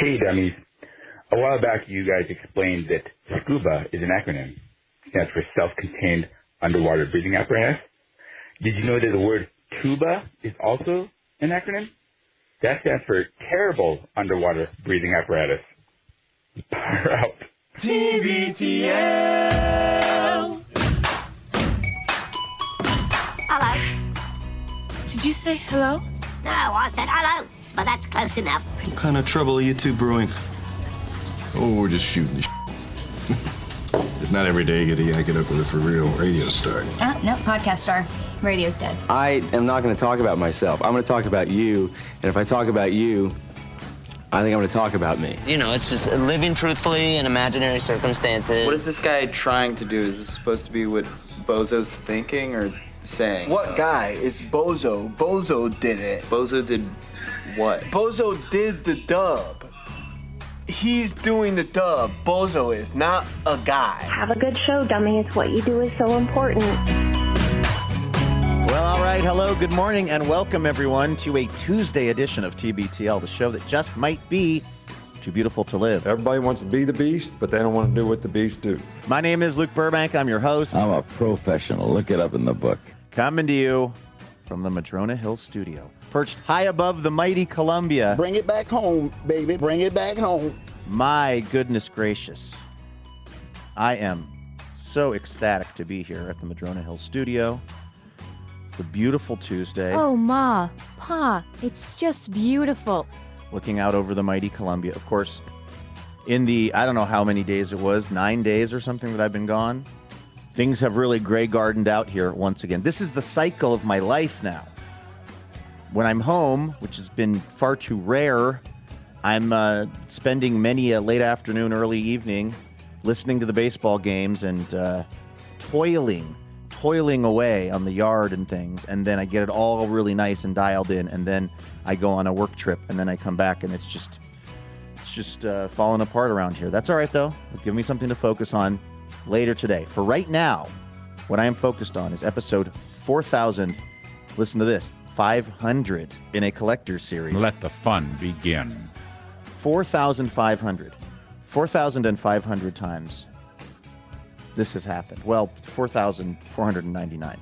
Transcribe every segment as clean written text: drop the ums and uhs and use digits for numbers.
Hey, dummies. A while back, you guys explained that SCUBA is an acronym. It stands for Self-Contained Underwater Breathing Apparatus. Did you know that the word TUBA is also an acronym? That stands for Terrible Underwater Breathing Apparatus. Power out. TBTL. Hello. Did you say hello? No, I said hello, but that's close enough. What kind of trouble are you two brewing? Oh, we're just shooting the shit. It's not every day you get to yak it up with a for real radio star. Oh, no, podcast star. Radio's dead. I am not going to talk about myself. I'm going to talk about you. And if I talk about you, I think I'm going to talk about me. You know, it's just living truthfully in imaginary circumstances. What is this guy trying to do? Is this supposed to be what Bozo's thinking or saying? What guy? It's Bozo. Bozo did it. Bozo did what? Bozo did the dub. He's doing the dub. Bozo is, not a guy. Have a good show, dummy. It's what you do is so important. Well, all right. Hello, good morning, and welcome, everyone, to a Tuesday edition of TBTL, the show that just might be too beautiful to live. Everybody wants to be the beast, but they don't want to do what the beast do. My name is Luke Burbank. I'm your host. I'm a professional. Look it up in the book. Coming to you from the Madrona Hill studio, perched high above the mighty Columbia. Bring it back home, baby. Bring it back home. My goodness gracious. I am so ecstatic to be here at the Madrona Hill studio. It's a beautiful Tuesday. Oh, Ma, Pa, it's just beautiful. Looking out over the mighty Columbia. Of course, in the, I don't know how many days it was, 9 days or something that I've been gone, things have really gray gardened out here once again. This is the cycle of my life now. When I'm home, which has been far too rare, I'm spending many a late afternoon, early evening, listening to the baseball games and toiling away on the yard and things, and then I get it all really nice and dialed in, and then I go on a work trip, and then I come back, and it's just falling apart around here. That's all right, though. It'll give me something to focus on later today. For right now, what I am focused on is episode 4,000. Listen to this, 500 in a collector's series. Let the fun begin. 4,500. 4,500 times this has happened. Well, 4,499.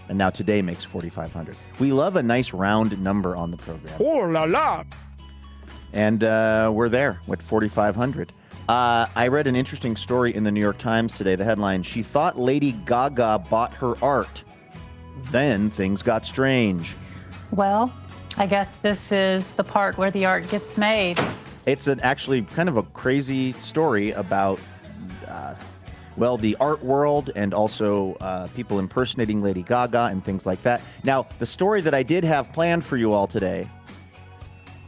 And now today makes 4,500. We love a nice round number on the program. Oh la la! And we're there with 4,500. I read an interesting story in the New York Times today. The headline, "She thought Lady Gaga bought her art. Then things got strange." Well, I guess this is the part where the art gets made. It's actually kind of a crazy story about the art world and also people impersonating Lady Gaga and things like that. Now, the story that I did have planned for you all today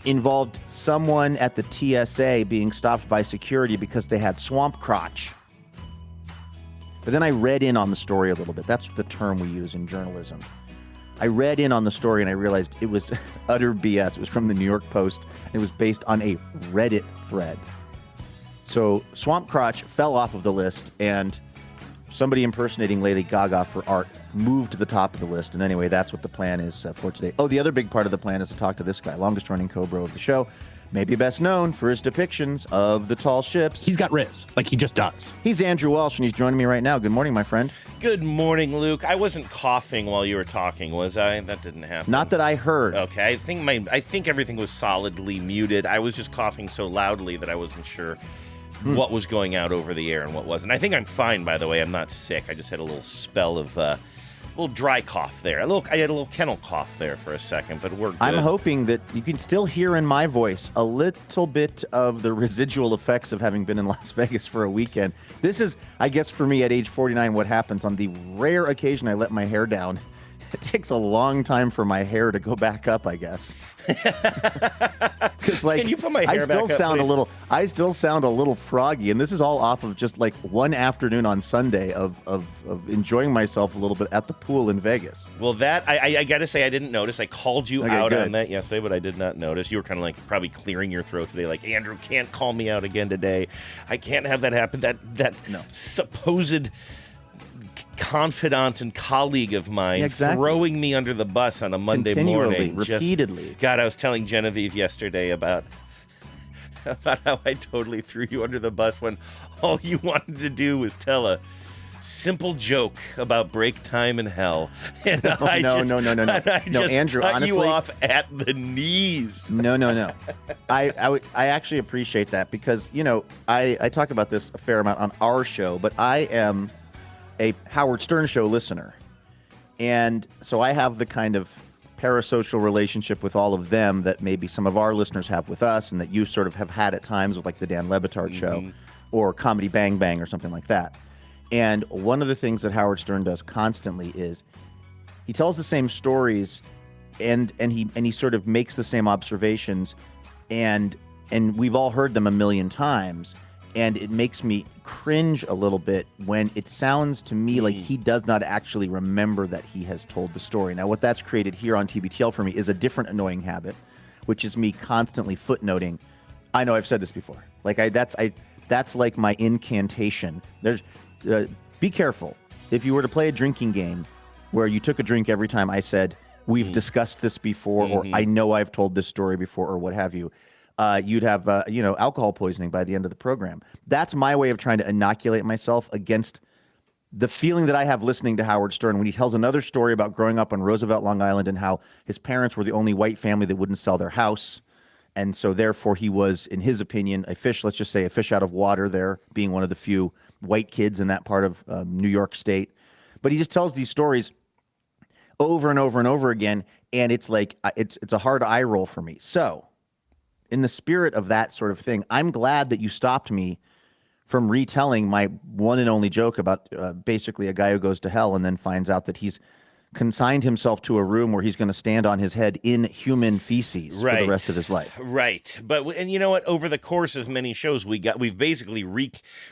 involved someone at the TSA being stopped by security because they had swamp crotch. But then I read in on the story a little bit. That's the term we use in journalism. I read in on the story and I realized it was utter BS. It was from the New York Post. And it was based on a Reddit thread. So swamp crotch fell off of the list, and somebody impersonating Lady Gaga for art moved to the top of the list. And anyway, that's what the plan is for today. Oh, the other big part of the plan is to talk to this guy, longest-running co-bro of the show, maybe best known for his depictions of the tall ships. He's got riz, like he just does. He's Andrew Walsh, and he's joining me right now. Good morning, my friend. Good morning, Luke. I wasn't coughing while you were talking, was I? That didn't happen. Not that I heard. Okay, I think everything was solidly muted. I was just coughing so loudly that I wasn't sure what was going out over the air and what wasn't. I think I'm fine, by the way. I'm not sick. I just had a little spell of a little dry cough there. I had a little kennel cough there for a second, but we're good. I'm hoping that you can still hear in my voice a little bit of the residual effects of having been in Las Vegas for a weekend. This is, I guess, for me at age 49, what happens on the rare occasion I let my hair down. It takes a long time for my hair to go back up, I guess. Because, Can you put my hair back up, please? I still sound a little froggy, and this is all off of just like one afternoon on Sunday of enjoying myself a little bit at the pool in Vegas. Well, that I got to say I didn't notice. I called you out good. on that yesterday, but I did not notice. You were kind of like probably clearing your throat today, like Andrew can't call me out again today. I can't have that happen. That supposed confidant and colleague of mine throwing me under the bus on a Monday morning. Repeatedly. God, I was telling Genevieve yesterday about about how I totally threw you under the bus when all you wanted to do was tell a simple joke about break time in hell. And No, Andrew, cut honestly, you off at the knees. No. I actually appreciate that because, I talk about this a fair amount on our show, but I am a Howard Stern show listener. And so I have the kind of parasocial relationship with all of them that maybe some of our listeners have with us and that you sort of have had at times with like the Dan Lebitard show or Comedy Bang Bang or something like that. And one of the things that Howard Stern does constantly is he tells the same stories and he sort of makes the same observations and we've all heard them a million times, and it makes me cringe a little bit when it sounds to me like he does not actually remember that he has told the story. Now, what that's created here on TBTL for me is a different annoying habit, which is me constantly footnoting. I know I've said this before. That's like my incantation. Be careful. If you were to play a drinking game where you took a drink every time I said, we've discussed this before, or I know I've told this story before, or what have you, you'd have, alcohol poisoning by the end of the program. That's my way of trying to inoculate myself against the feeling that I have listening to Howard Stern when he tells another story about growing up on Roosevelt, Long Island, and how his parents were the only white family that wouldn't sell their house. And so therefore he was, in his opinion, a fish out of water there, being one of the few white kids in that part of New York State. But he just tells these stories over and over and over again, and it's like it's a hard eye roll for me. So in the spirit of that sort of thing, I'm glad that you stopped me from retelling my one and only joke about basically a guy who goes to hell and then finds out that he's consigned himself to a room where he's going to stand on his head in human feces for the rest of his life. Right. And you know what? Over the course of many shows, we've basically we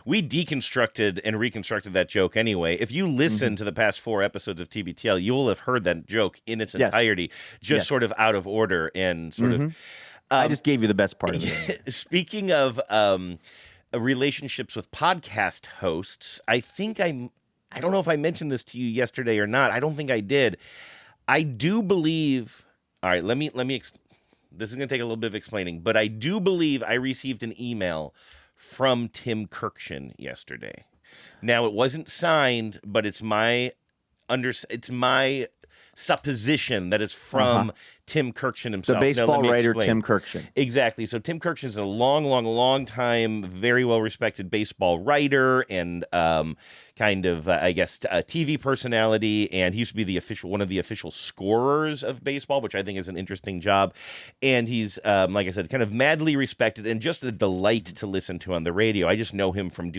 deconstructed and reconstructed that joke anyway. If you listen to the past 4 episodes of TBTL, you will have heard that joke in its entirety, just sort of out of order and sort of. I just gave you the best part of it. Speaking of relationships with podcast hosts, I don't know if I mentioned this to you yesterday or not. I don't think I did. I do believe. All right, let me. This is going to take a little bit of explaining, but I do believe I received an email from Tim Kirkshin yesterday. Now it wasn't signed, but it's my supposition that it's from Tim Kirkshin himself. The baseball writer Tim Kirkshin. Exactly. So Tim Kirkshin is a long time, very well-respected baseball writer and kind of, I guess, a TV personality. And he used to be one of the official scorers of baseball, which I think is an interesting job. And he's, like I said, kind of madly respected and just a delight to listen to on the radio. I just know him from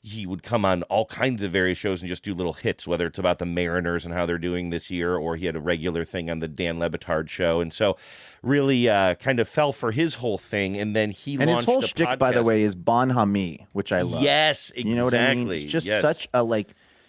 he would come on all kinds of various shows and just do little hits, whether it's about the Mariners and how they're doing this year, or he had a regular thing on the Dan Lebitard show. And so really kind of fell for his whole thing. And then he launched his whole a shtick, podcast. by the way, is Bon Hami, which I love. Yes, exactly. You know what I mean? It's just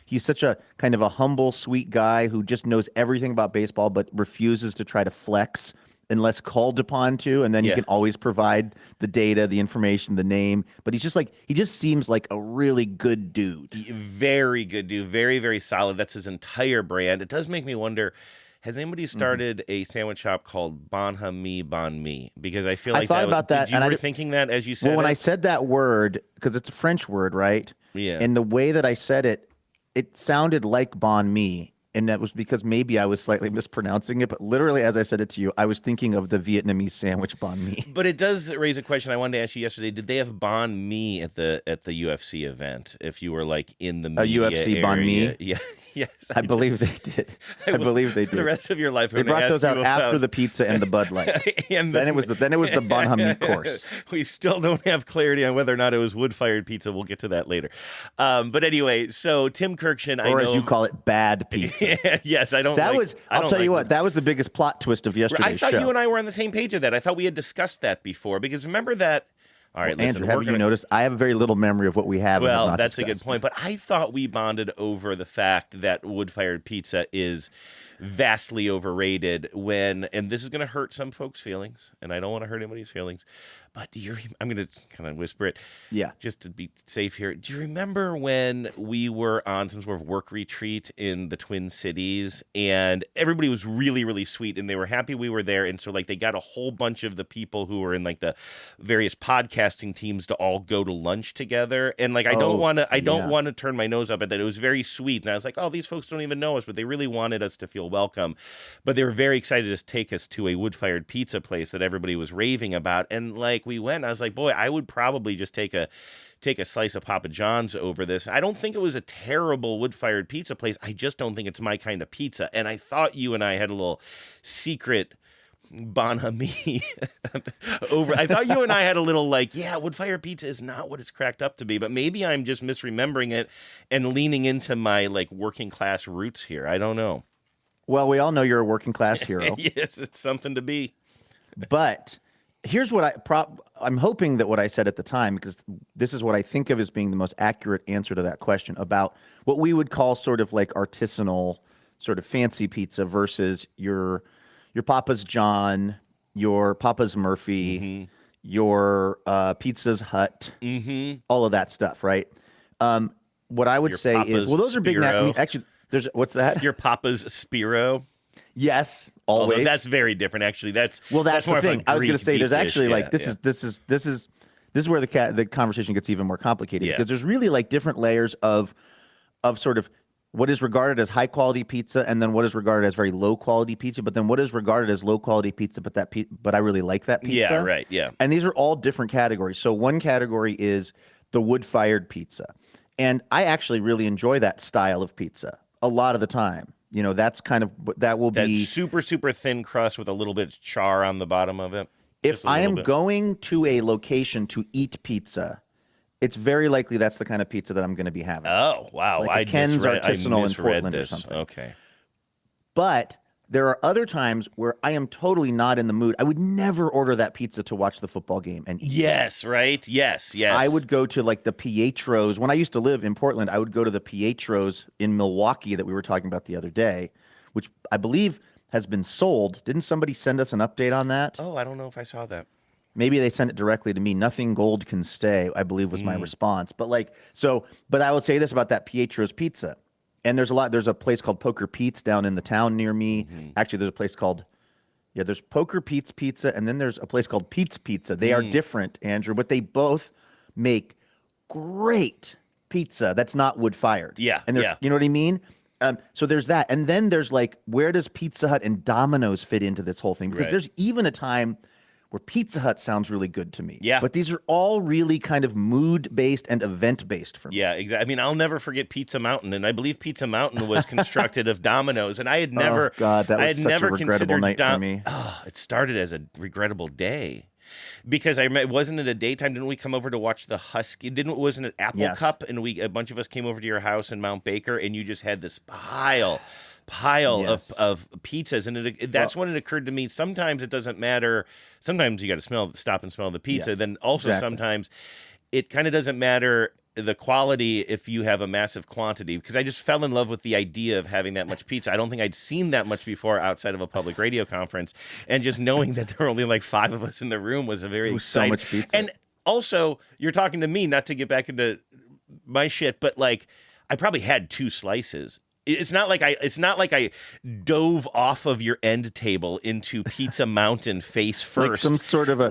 he's such a kind of a humble, sweet guy who just knows everything about baseball, but refuses to try to flex unless called upon to, and then he can always provide the data, the information, the name. But he just seems like a really good dude. Very good dude. Very, very solid. That's his entire brand. It does make me wonder, has anybody started a sandwich shop called Bon Hami Bon Mi? Because I feel like I thought about that. You were thinking that as you said when I said that word, because it's a French word, right? Yeah. And the way that I said it, it sounded like Bon Mi. And that was because maybe I was slightly mispronouncing it, but literally, as I said it to you, I was thinking of the Vietnamese sandwich banh mi. But it does raise a question I wanted to ask you yesterday. Did they have banh mi at the UFC event? If you were like in the media UFC area? banh mi? Yeah, yes. I believe they did. I believe they did. For the rest of your life, they brought those out after the pizza and the Bud Light. Then it was the Bon Hami course. We still don't have clarity on whether or not it was wood-fired pizza. We'll get to that later. But anyway, so Tim Kirkshin, or as you call it, bad pizza. Yes, I don't. I'll tell you what. That was the biggest plot twist of yesterday's show. I thought you and I were on the same page of that. I thought we had discussed that before because remember that. All right, listen, Andrew, haven't you noticed? I have very little memory of what we have. Well, and that's discussed. A good point. But I thought we bonded over the fact that wood-fired pizza is vastly overrated when, and this is going to hurt some folks' feelings, and I don't want to hurt anybody's feelings, but I'm going to kind of whisper it. Yeah. Just to be safe here. Do you remember when we were on some sort of work retreat in the Twin Cities and everybody was really, really sweet and they were happy we were there. And so like they got a whole bunch of the people who were in like the various podcasting teams to all go to lunch together. And like, I don't want to turn my nose up at that. It was very sweet. And I was like, oh, these folks don't even know us, but they really wanted us to feel welcome. But they were very excited to take us to a wood-fired pizza place that everybody was raving about. And like we went, I was like, boy, I would probably just take a slice of Papa John's over this. I don't think it was a terrible wood-fired pizza place. I just don't think it's my kind of pizza. And I thought you and I had a little secret bon ami over. I thought you and I had a little like, yeah, wood-fired pizza is not what it's cracked up to be, but maybe I'm just misremembering it and leaning into my like working class roots here. I don't know. Well, we all know you're a working class hero. Yes, it's something to be. But here's what I'm hoping that what I said at the time, because this is what I think of as being the most accurate answer to that question about what we would call sort of like artisanal, sort of fancy pizza versus your Papa's John, your Papa's Murphy, your Pizza's Hut, all of that stuff, right? What I would say Papa's is, well, those are big. Actually, there's what's that? Your Papa's Spiro. Yes, always. Although that's very different, actually. That's the more thing. I was going to say there's actually like this is where the conversation gets even more complicated because there's really like different layers of sort of what is regarded as high quality pizza and then what is regarded as very low quality pizza, but then what is regarded as low quality pizza, but I really like that pizza. Yeah, right. Yeah. And these are all different categories. So one category is the wood fired pizza, and I actually really enjoy that style of pizza a lot of the time. You know, that's kind of be super, super thin crust with a little bit of char on the bottom of it. If I am going to a location to eat pizza, it's very likely that's the kind of pizza that I'm going to be having. Oh, wow. Like Ken's Artisanal in Portland or something. Okay. But there are other times where I am totally not in the mood. I would never order that pizza to watch the football game and eat. Yes, right? Yes. I would go to like the Pietro's. When I used to live in Portland, I would go to the Pietro's in Milwaukee that we were talking about the other day, which I believe has been sold. Didn't somebody send us an update on that? Oh, I don't know if I saw that. Maybe they sent it directly to me. Nothing gold can stay, I believe was my response. But but I would say this about that Pietro's pizza. And there's a place called Poker Pete's down in the town near me. Actually, there's a place called, there's Poker Pete's Pizza, and then there's a place called Pete's Pizza. They are different, Andrew, but they both make great pizza that's not wood-fired. Yeah, and you know what I mean? So there's that. And then there's like, where does Pizza Hut and Domino's fit into this whole thing? Because there's even a time where Pizza Hut sounds really good to me. Yeah. But these are all really kind of mood-based and event-based for me. Yeah, exactly. I mean, I'll never forget Pizza Mountain, and I believe Pizza Mountain was constructed of Domino's, and I had never... Oh, God, that was such a regrettable night for me. Oh, it started as a regrettable day. Because I remember, wasn't it a daytime? Didn't we come over to watch the Husky? Wasn't it Apple Cup? And a bunch of us came over to your house in Mount Baker, and you just had this pile of pizzas, and that's when it occurred to me. Sometimes it doesn't matter. Sometimes you got to stop and smell the pizza. Then also sometimes it kind of doesn't matter the quality if you have a massive quantity. Because I just fell in love with the idea of having that much pizza. I don't think I'd seen that much before outside of a public radio conference, and just knowing that there were only like 5 of us in the room was a very exciting. So much pizza. And also, you're talking to me, not to get back into my shit, but like I probably had 2 slices. It's not like I dove off of your end table into Pizza Mountain face first, like some sort of a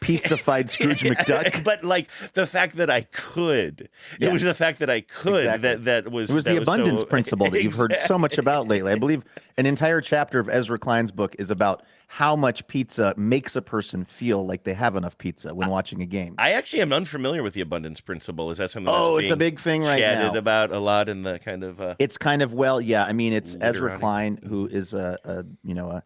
pizza-fied Scrooge McDuck. But like the fact that I could, it was the fact that I could that was. It was the abundance principle that you've heard so much about lately. I believe an entire chapter of Ezra Klein's book is about how much pizza makes a person feel like they have enough pizza when watching a game. I actually am unfamiliar with the abundance principle. Is that something? It's a big thing right now. Chatted about a lot in the kind of. It's kind of I mean, it's Ezra Klein, who is a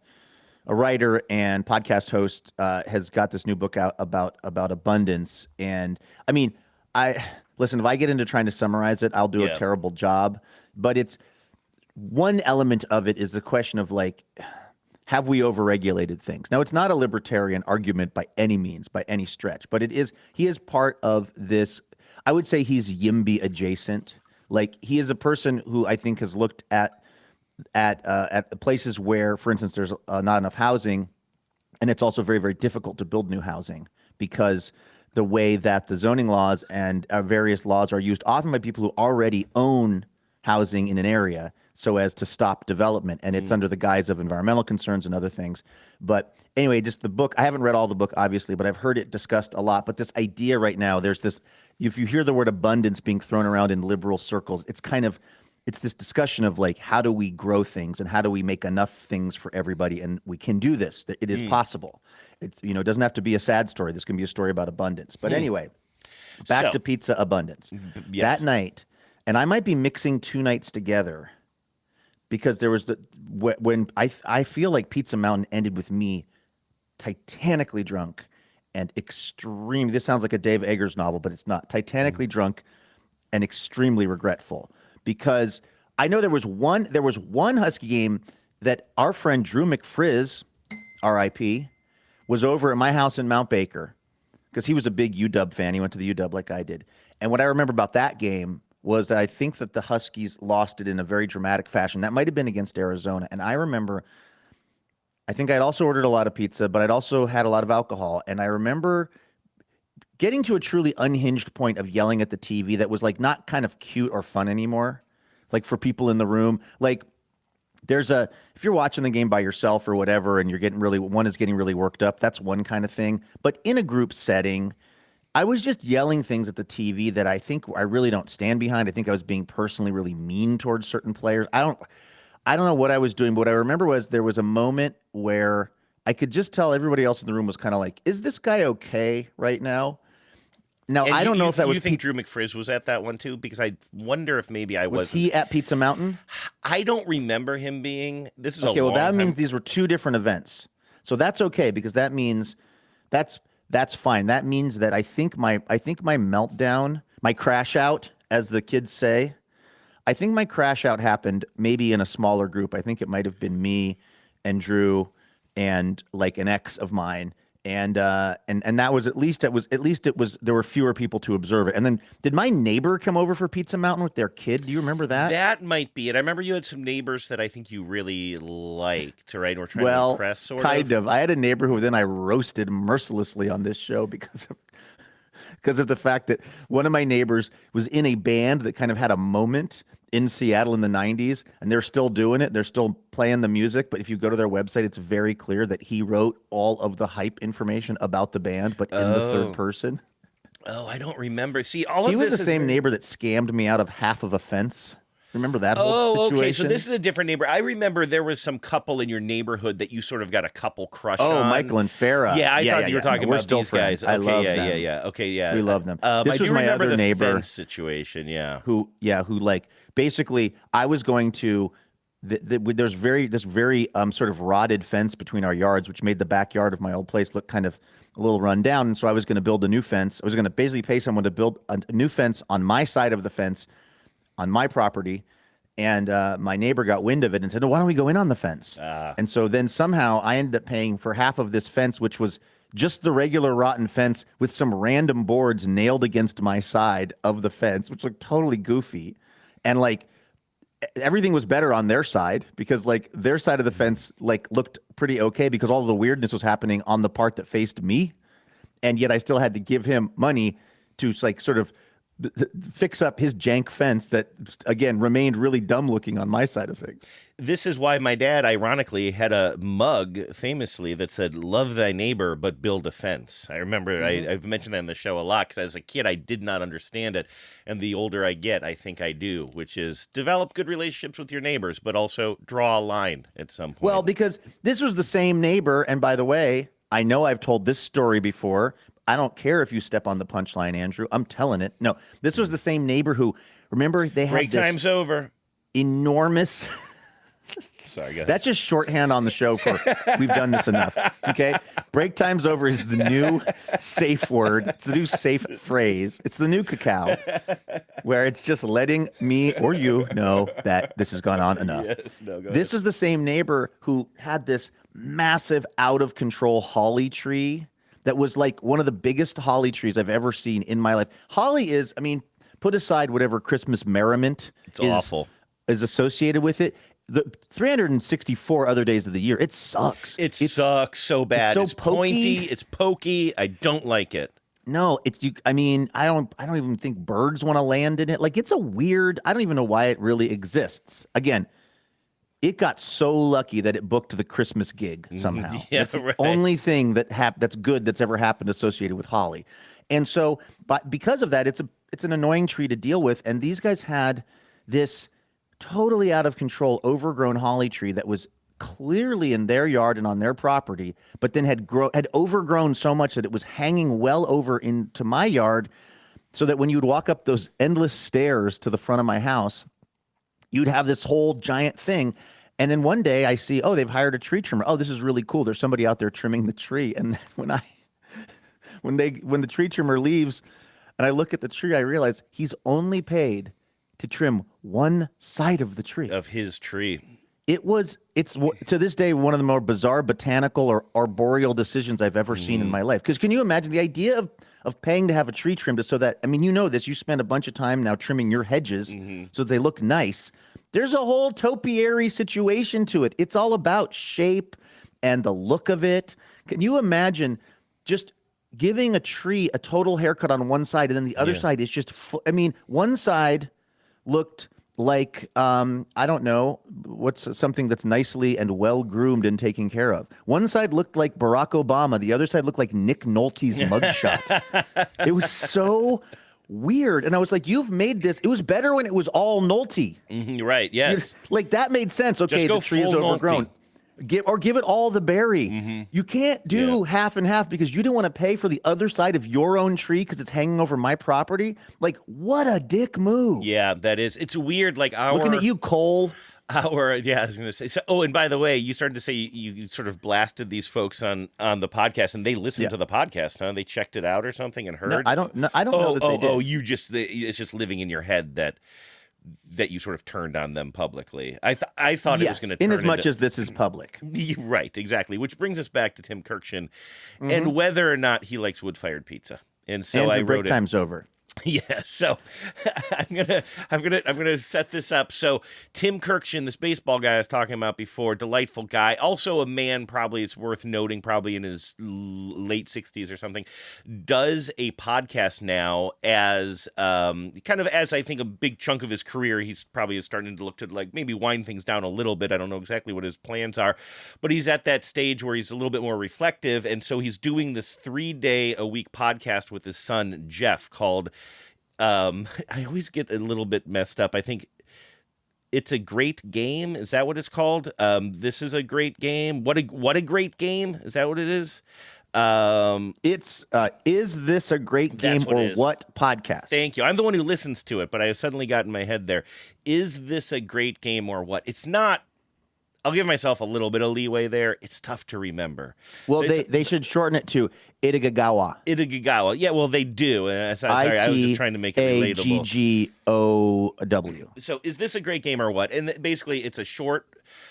writer and podcast host, has got this new book out about abundance. And I mean, listen, if I get into trying to summarize it, I'll do a terrible job. But it's one element of it is the question of like, have we overregulated things? Now, it's not a libertarian argument by any means, by any stretch, but he is part of this. I would say he's YIMBY adjacent. Like, he is a person who I think has looked at at the places where, for instance, there's not enough housing, and it's also very, very difficult to build new housing because the way that the zoning laws and various laws are used often by people who already own housing in an area so as to stop development. And it's under the guise of environmental concerns and other things. But anyway, just the book, I haven't read all the book, obviously, but I've heard it discussed a lot. But this idea right now, there's this, if you hear the word abundance being thrown around in liberal circles, it's this discussion of like, how do we grow things and how do we make enough things for everybody? And we can do this. It is possible. It's, it doesn't have to be a sad story. This can be a story about abundance. But anyway, back to pizza abundance. Yes. That night, and I might be mixing two nights together because there was when I feel like Pizza Mountain ended with me titanically drunk and extreme. This sounds like a Dave Eggers novel, but it's not. Titanically drunk and extremely regretful. Because I know there was one Husky game that our friend Drew McFrizz, R.I.P., was over at my house in Mount Baker because he was a big UW fan. He went to the UW like I did. And what I remember about that game was that I think that the Huskies lost it in a very dramatic fashion. That might have been against Arizona. And I remember, I think I'd also ordered a lot of pizza, but I'd also had a lot of alcohol. And I remember getting to a truly unhinged point of yelling at the TV that was like not kind of cute or fun anymore, like for people in the room. Like if you're watching the game by yourself or whatever, and one is getting really worked up, that's one kind of thing. But in a group setting, I was just yelling things at the TV that I think I really don't stand behind. I think I was being personally really mean towards certain players. I don't know what I was doing, but what I remember was there was a moment where I could just tell everybody else in the room was kind of like, is this guy okay right now? Now, I don't know if that was... You think Drew McFrizz was at that one, too? Because I wonder if maybe I wasn't. Was he at Pizza Mountain? I don't remember him being. This is okay, a well, long that time. means these were two different events. So that's okay, because that means... That's fine. That means that I think my meltdown, my crash out, as the kids say, I think my crash out happened maybe in a smaller group. I think it might have been me and Drew and like an ex of mine. And that was at least there were fewer people to observe it. And then did my neighbor come over for Pizza Mountain with their kid? Do you remember that? That might be it. I remember you had some neighbors that I think you really liked, right? Or trying to impress, sort of. Kind of. I had a neighbor who then I roasted mercilessly on this show because of the fact that one of my neighbors was in a band that kind of had a moment in Seattle in the 90s, and they're still doing it. They're still playing the music, but if you go to their website, it's very clear that he wrote all of the hype information about the band, but in the third person. Oh, I don't remember. See, all of he this was the same neighbor that scammed me out of half of a fence. Remember that whole situation? Oh, okay. So this is a different neighbor. I remember there was some couple in your neighborhood that you sort of got a couple crush on. Oh, Michael and Farrah. Yeah, I thought you were talking about these guys. Okay, I love them. yeah. Okay, yeah. We love them. This was my other neighbor fence situation, yeah. Who like basically I was going to. There's this very sort of rotted fence between our yards, which made the backyard of my old place look kind of a little run down. And so I was going to build a new fence. I was going to basically pay someone to build a new fence on my side of the fence, on my property. And my neighbor got wind of it and said, "Oh, why don't we go in on the fence?" And so then somehow I ended up paying for half of this fence, which was just the regular rotten fence with some random boards nailed against my side of the fence, which looked totally goofy. And like everything was better on their side because like their side of the fence like looked pretty okay because all the weirdness was happening on the part that faced me. And yet I still had to give him money to like sort of fix up his jank fence that, again, remained really dumb looking on my side of things. This is why my dad, ironically, had a mug famously that said, "Love thy neighbor, but build a fence." I remember I've mentioned that in the show a lot because as a kid, I did not understand it. And the older I get, I think I do, which is develop good relationships with your neighbors, but also draw a line at some point. Well, because this was the same neighbor. And by the way, I know I've told this story before. I don't care if you step on the punchline, Andrew. I'm telling it. No, this was the same neighbor who, remember, they had break time's over. Enormous. Sorry, go ahead. That's just shorthand on the show for we've done this enough. Okay, break time's over is the new safe word. It's the new safe phrase. It's the new cacao, where it's just letting me or you know that this has gone on enough. Yes, no, go this ahead. is the same neighbor who had this massive, out of control holly tree. That was like one of the biggest holly trees I've ever seen in my life. Holly is, I mean, put aside whatever Christmas merriment it's awful. Is associated with it. the 364 other days of the year, it sucks. It sucks so bad. It's so pointy. It's pokey. I don't like it. No, I don't even think birds want to land in it. Like, it's a weird. I don't even know why it really exists. Again, it got so lucky that it booked the Christmas gig somehow. Yeah, that's the right. only thing that's good that's ever happened associated with holly. And so, but because of that, it's an annoying tree to deal with. And these guys had this totally out of control, overgrown holly tree that was clearly in their yard and on their property, but then had overgrown so much that it was hanging well over into my yard, so that when you'd walk up those endless stairs to the front of my house, you'd have this whole giant thing. And then one day I see, they've hired a tree trimmer. Oh, this is really cool. There's somebody out there trimming the tree. And then when the tree trimmer leaves and I look at the tree, I realize he's only paid to trim one side of the tree. Of his tree. It's to this day one of the more bizarre botanical or arboreal decisions I've ever seen in my life. Because can you imagine the idea of paying to have a tree trimmed so that, you know this, you spend a bunch of time now trimming your hedges so they look nice. There's a whole topiary situation to it. It's all about shape and the look of it. Can you imagine just giving a tree a total haircut on one side and then the other side is just, one side looked like, I don't know, what's something that's nicely and well-groomed and taken care of. One side looked like Barack Obama. The other side looked like Nick Nolte's mugshot. It was so weird. And I was like, you've made this. It was better when it was all Nolte. Right, yes. Like, that made sense. Okay, the tree is overgrown. Give it all the berry. You can't do half and half because you didn't want to pay for the other side of your own tree because it's hanging over my property. Like, what a dick move. Yeah, that is. It's weird. Like looking at you, Cole. I was going to say. So, and by the way, you started to say you sort of blasted these folks on the podcast, and they listened to the podcast, huh? They checked it out or something and heard. No, I don't know that they did. It's just living in your head that you sort of turned on them publicly. I thought it was going to turn in as much as this is public. Right, exactly. Which brings us back to Tim Kirkshin and whether or not he likes wood-fired pizza. And so I wrote break time's over. Yeah, so I'm gonna set this up. So Tim Kirkshin, this baseball guy I was talking about before, delightful guy, also a man, probably it's worth noting, probably in his late 60s or something, does a podcast now as kind of as I think a big chunk of his career. He's probably starting to look to like maybe wind things down a little bit. I don't know exactly what his plans are, but he's at that stage where he's a little bit more reflective, and so he's doing this 3-day-a-week podcast with his son Jeff called. I always get a little bit messed up. I think It's a Great Game. Is that what it's called? This is a great game. What a great game. Is that what it is? It's Is This a Great Game or What podcast? Thank you. I'm the one who listens to it, but I suddenly got in my head there. Is this a great game or what? It's not. I'll give myself a little bit of leeway there. It's tough to remember. Well, they should shorten it to Itagagawa. Itagagawa. Yeah, well, they do. Sorry, I was just trying to make it relatable. Itaggaw. So is this a great game or what? And basically, it's a short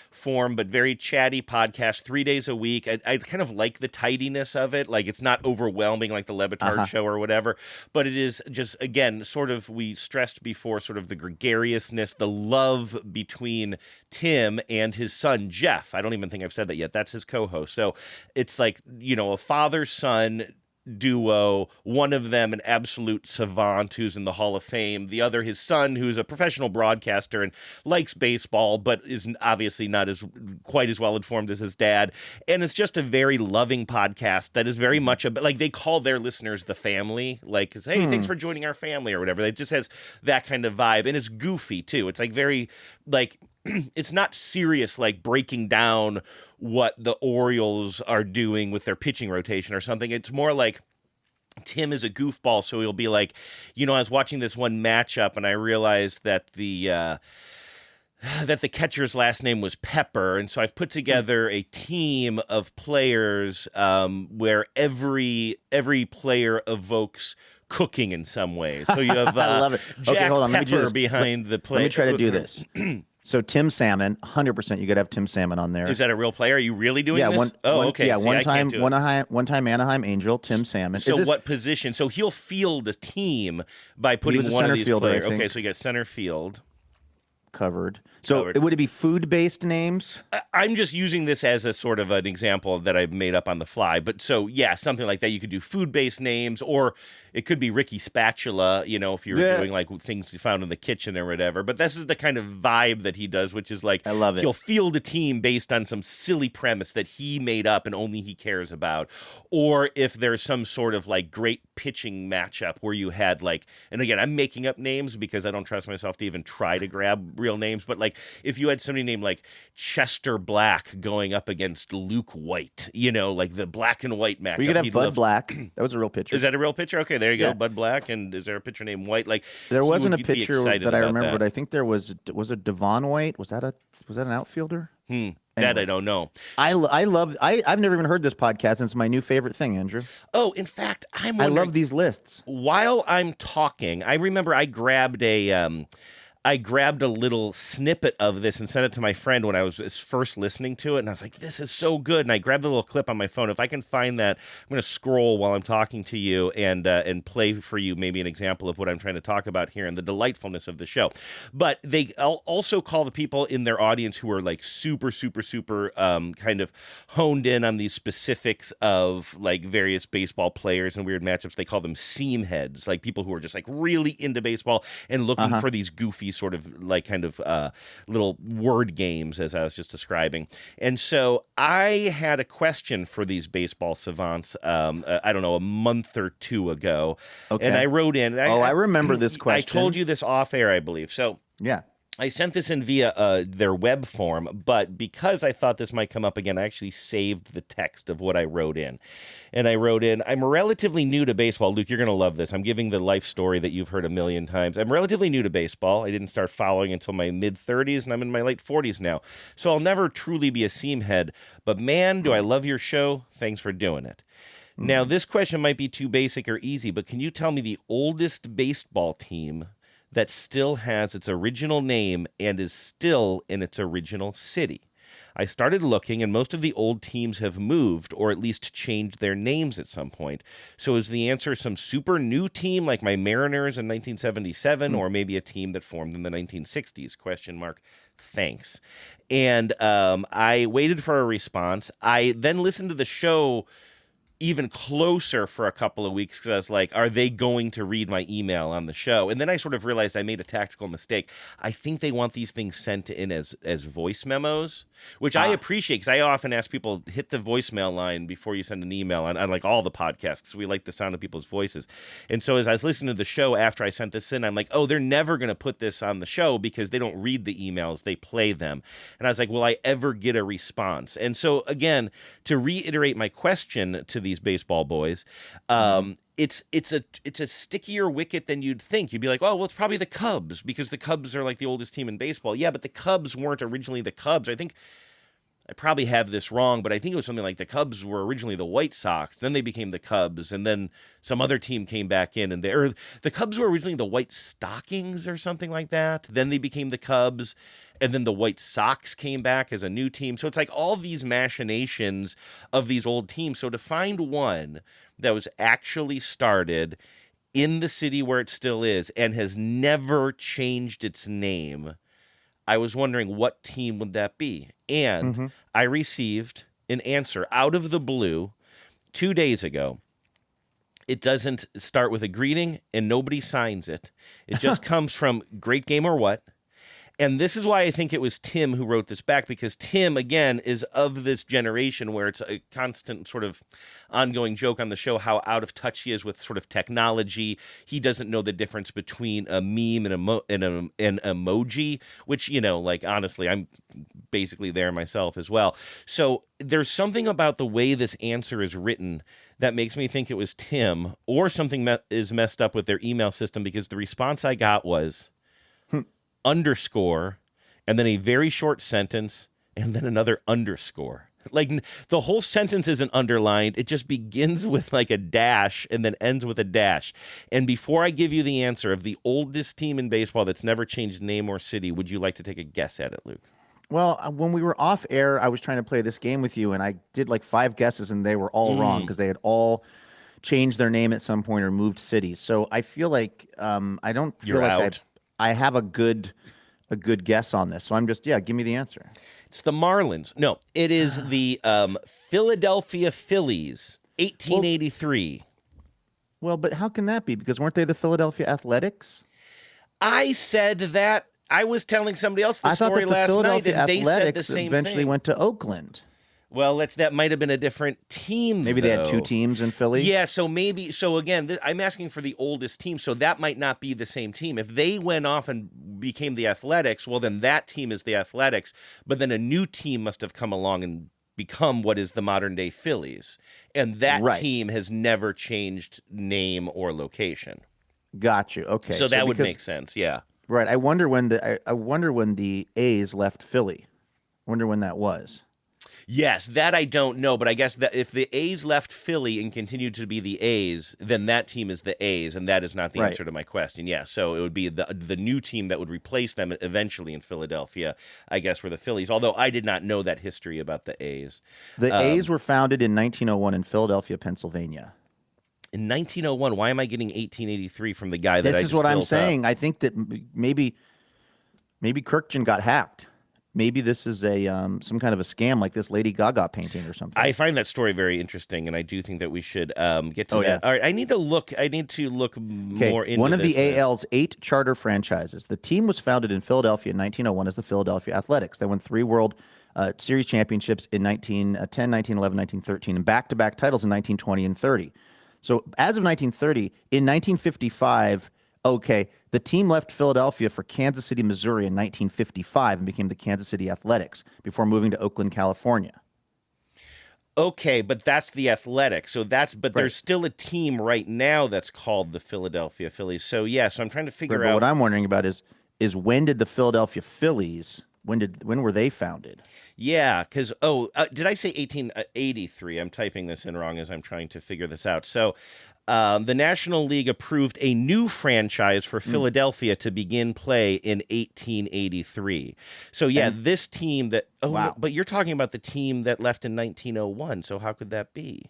form but very chatty podcast, 3 days a week. I kind of like the tidiness of it. Like, it's not overwhelming like the Levitard show or whatever, but it is just, again, sort of, we stressed before, sort of the gregariousness, the love between Tim and his son Jeff. I don't even think I've said that yet. That's his co-host. So it's like, you know, a father-son duo, one of them an absolute savant who's in the Hall of Fame, the other his son who's a professional broadcaster and likes baseball but is obviously not quite as well informed as his dad. And it's just a very loving podcast that is very much like, they call their listeners the family, like, hey, thanks for joining our family or whatever. It just has that kind of vibe, and it's goofy too. It's like very like it's not serious, like breaking down what the Orioles are doing with their pitching rotation or something. It's more like Tim is a goofball, so he'll be like, you know, I was watching this one matchup and I realized that the catcher's last name was Pepper, and so I've put together a team of players where every player evokes cooking in some way. So you have I love it. Jack okay, hold on. Pepper behind the play. Let me try to do this. So Tim Salmon, 100%. You got to have Tim Salmon on there. Is that a real player? Are you really doing this? Okay. Yeah, See, one time Anaheim Angel, Tim Salmon. So what position? So he'll field a team by putting one of these players. Okay, so you got center field. covered. So would it be food-based names? I'm just using this as a sort of an example that I've made up on the fly. But so, yeah, something like that. You could do food-based names, or it could be Ricky Spatula, if you were doing like things you found in the kitchen or whatever. But this is the kind of vibe that he does, which is like, I love it. He'll field a team based on some silly premise that he made up and only he cares about. Or if there's some sort of like great pitching matchup where you had like, and again, I'm making up names because I don't trust myself to even try to grab real names, but like if you had somebody named like Chester Black going up against Luke White, like the black and white matchup. We could have Bud Black. That was a real pitcher. Is that a real pitcher? Okay, there you go, Yeah. Bud Black. And is there a pitcher named White? Like There he wasn't a would be pitcher excited that I about remember, that. but I think there was it Devon White? Was that an outfielder? That I don't know. I've never even heard this podcast, and it's my new favorite thing, Andrew. Oh, in fact, I love these lists. While I'm talking, I remember I grabbed a little snippet of this and sent it to my friend when I was first listening to it, and I was like, this is so good. And I grabbed the little clip on my phone. If I can find that, I'm going to scroll while I'm talking to you and play for you maybe an example of what I'm trying to talk about here and the delightfulness of the show. But they also call the people in their audience who are like super, super, super kind of honed in on these specifics of like various baseball players and weird matchups. They call them seam heads, like people who are just like really into baseball and looking for these goofy sort of like kind of little word games, as I was just describing. And so I had a question for these baseball savants, I don't know, a month or two ago. Okay. And I wrote in. I remember this question. I told you this off air, I believe. So yeah. I sent this in via their web form, but because I thought this might come up again, I actually saved the text of what I wrote in. And I wrote in, I'm relatively new to baseball. Luke, you're going to love this. I'm giving the life story that you've heard a million times. I'm relatively new to baseball. I didn't start following until my mid-30s, and I'm in my late 40s now. So I'll never truly be a seam head. But man, do I love your show. Thanks for doing it. Now, this question might be too basic or easy, but can you tell me the oldest baseball team that still has its original name and is still in its original city? I started looking, and most of the old teams have moved or at least changed their names at some point. So is the answer some super new team like my Mariners in 1977 or maybe a team that formed in the 1960s? Question mark. Thanks. And I waited for a response. I then listened to the show even closer for a couple of weeks because I was like, are they going to read my email on the show? And then I sort of realized I made a tactical mistake. I think they want these things sent in as voice memos, which I appreciate because I often ask people, hit the voicemail line before you send an email on like all the podcasts. We like the sound of people's voices. And so as I was listening to the show after I sent this in, I'm like, oh, they're never going to put this on the show because they don't read the emails, they play them. And I was like, will I ever get a response? And so again, to reiterate my question to these baseball boys, it's a stickier wicket than you'd think. You'd be like, oh, well, it's probably the Cubs because the Cubs are like the oldest team in baseball. Yeah, but the Cubs weren't originally the Cubs. I think I probably have this wrong, but I think it was something like the Cubs were originally the White Sox. Then they became the Cubs, and then some other team came back in, and the Cubs were originally the White Stockings or something like that. Then they became the Cubs, and then the White Sox came back as a new team. So it's like all these machinations of these old teams. So to find one that was actually started in the city where it still is and has never changed its name, I was wondering what team would that be? And I received an answer out of the blue 2 days ago. It doesn't start with a greeting and nobody signs it. It just comes from Great Game or What? And this is why I think it was Tim who wrote this back, because Tim, again, is of this generation where it's a constant sort of ongoing joke on the show how out of touch he is with sort of technology. He doesn't know the difference between a meme and an emoji, which, like, honestly, I'm basically there myself as well. So there's something about the way this answer is written that makes me think it was Tim, or something is messed up with their email system, because the response I got was underscore, and then a very short sentence, and then another underscore. Like, the whole sentence isn't underlined. It just begins with like a dash and then ends with a dash. And before I give you the answer of the oldest team in baseball that's never changed name or city, would you like to take a guess at it, Luke? Well, when we were off air, I was trying to play this game with you, and I did like 5 guesses, and they were all wrong because they had all changed their name at some point or moved cities. So I feel like I don't feel You're like out. I have a good a good guess on this. So I'm just, give me the answer. It's the Marlins. No, it is the Philadelphia Phillies, 1883. Well, but how can that be? Because weren't they the Philadelphia Athletics? I said that. I was telling somebody else the I thought story that the last Philadelphia night, and they said the Athletics same eventually thing. went to Oakland. Well, that might have been a different team. Maybe they had two teams in Philly. Yeah, so maybe. So again, I'm asking for the oldest team, so that might not be the same team. If they went off and became the Athletics, well, then that team is the Athletics. But then a new team must have come along and become what is the modern day Phillies, and that team has never changed name or location. Got you. Okay, so that would make sense. Yeah. Right. I wonder when the A's left Philly. I wonder when that was. Yes, that I don't know, but I guess that if the A's left Philly and continued to be the A's, then that team is the A's, and that is not the answer to my question. Yeah, so it would be the new team that would replace them eventually in Philadelphia, I guess, were the Phillies, although I did not know that history about the A's. The A's were founded in 1901 in Philadelphia, Pennsylvania. In 1901, why am I getting 1883 from the guy that This is what I'm saying. I think that maybe Kirkjian got hacked. Maybe this is a some kind of a scam like this Lady Gaga painting or something. I find that story very interesting, and I do think that we should get to that. Yeah. All right, I need to look more into one of this. the AL's 8 charter franchises. The team was founded in Philadelphia in 1901 as the Philadelphia Athletics. They won 3 World Series championships in 1910, 1911, 1913, and back-to-back titles in 1920 and 30. So as of 1930, in 1955, the team left Philadelphia for Kansas City, Missouri in 1955 and became the Kansas City Athletics before moving to Oakland, California. Okay, but that's the Athletics. So there's still a team right now that's called the Philadelphia Phillies. So so I'm trying to figure out. What I'm wondering about is when did the Philadelphia Phillies, when were they founded? Yeah, because, did I say 1883? I'm typing this in wrong as I'm trying to figure this out. So the National League approved a new franchise for Philadelphia to begin play in 1883. So, this team that... no, but you're talking about the team that left in 1901, so how could that be?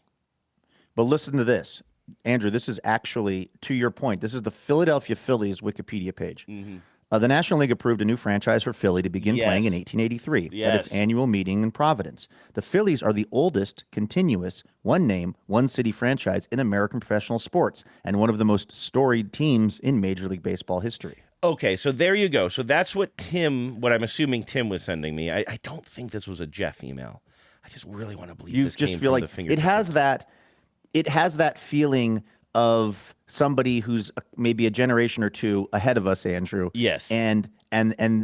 But listen to this. Andrew, this is actually, to your point, this is the Philadelphia Phillies Wikipedia page. Mm-hmm. The National League approved a new franchise for Philly to begin playing in 1883 at its annual meeting in Providence. The Phillies are the oldest continuous one-name, one-city franchise in American professional sports and one of the most storied teams in Major League Baseball history. Okay, so there you go. So that's what I'm assuming Tim was sending me. I don't think this was a Jeff email. I just really want to believe this came from the fingertip. It has that feeling of somebody who's maybe a generation or two ahead of us, Andrew. Yes. And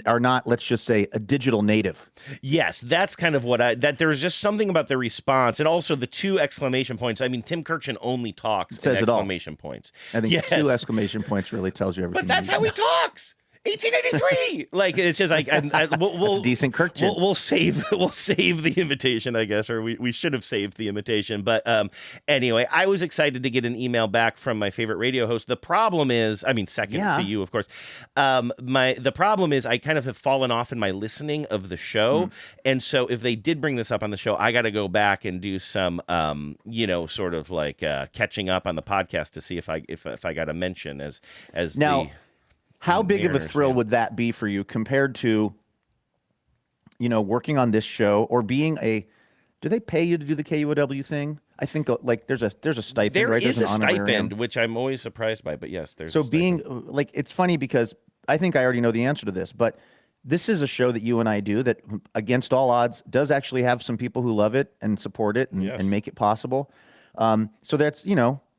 are not, let's just say, a digital native. Yes, that's kind of that there's just something about the response, and also the 2 exclamation points. I mean, Tim Kirkjian only talks in exclamation points. I think 2 exclamation points really tells you everything. But that's how he talks. 1883. Like, it's just like we'll that's a decent Kirkjian. We'll save the imitation, I guess, or we should have saved the imitation. But anyway, I was excited to get an email back from my favorite radio host. The problem is, second to you, of course. The problem is I kind of have fallen off in my listening of the show, and so if they did bring this up on the show, I got to go back and do some, sort of like catching up on the podcast to see if I got a mention as now. How big of a Mariners thrill fan. would that be for you compared to, working on this show or being do they pay you to do the KUOW thing? I think there's a stipend, There right? is There's a an honorarium. stipend, which I'm always surprised by, but yes, there's So a stipend. being it's funny because I think I already know the answer to this, but this is a show that you and I do that against all odds does actually have some people who love it and support it and make it possible. So that's,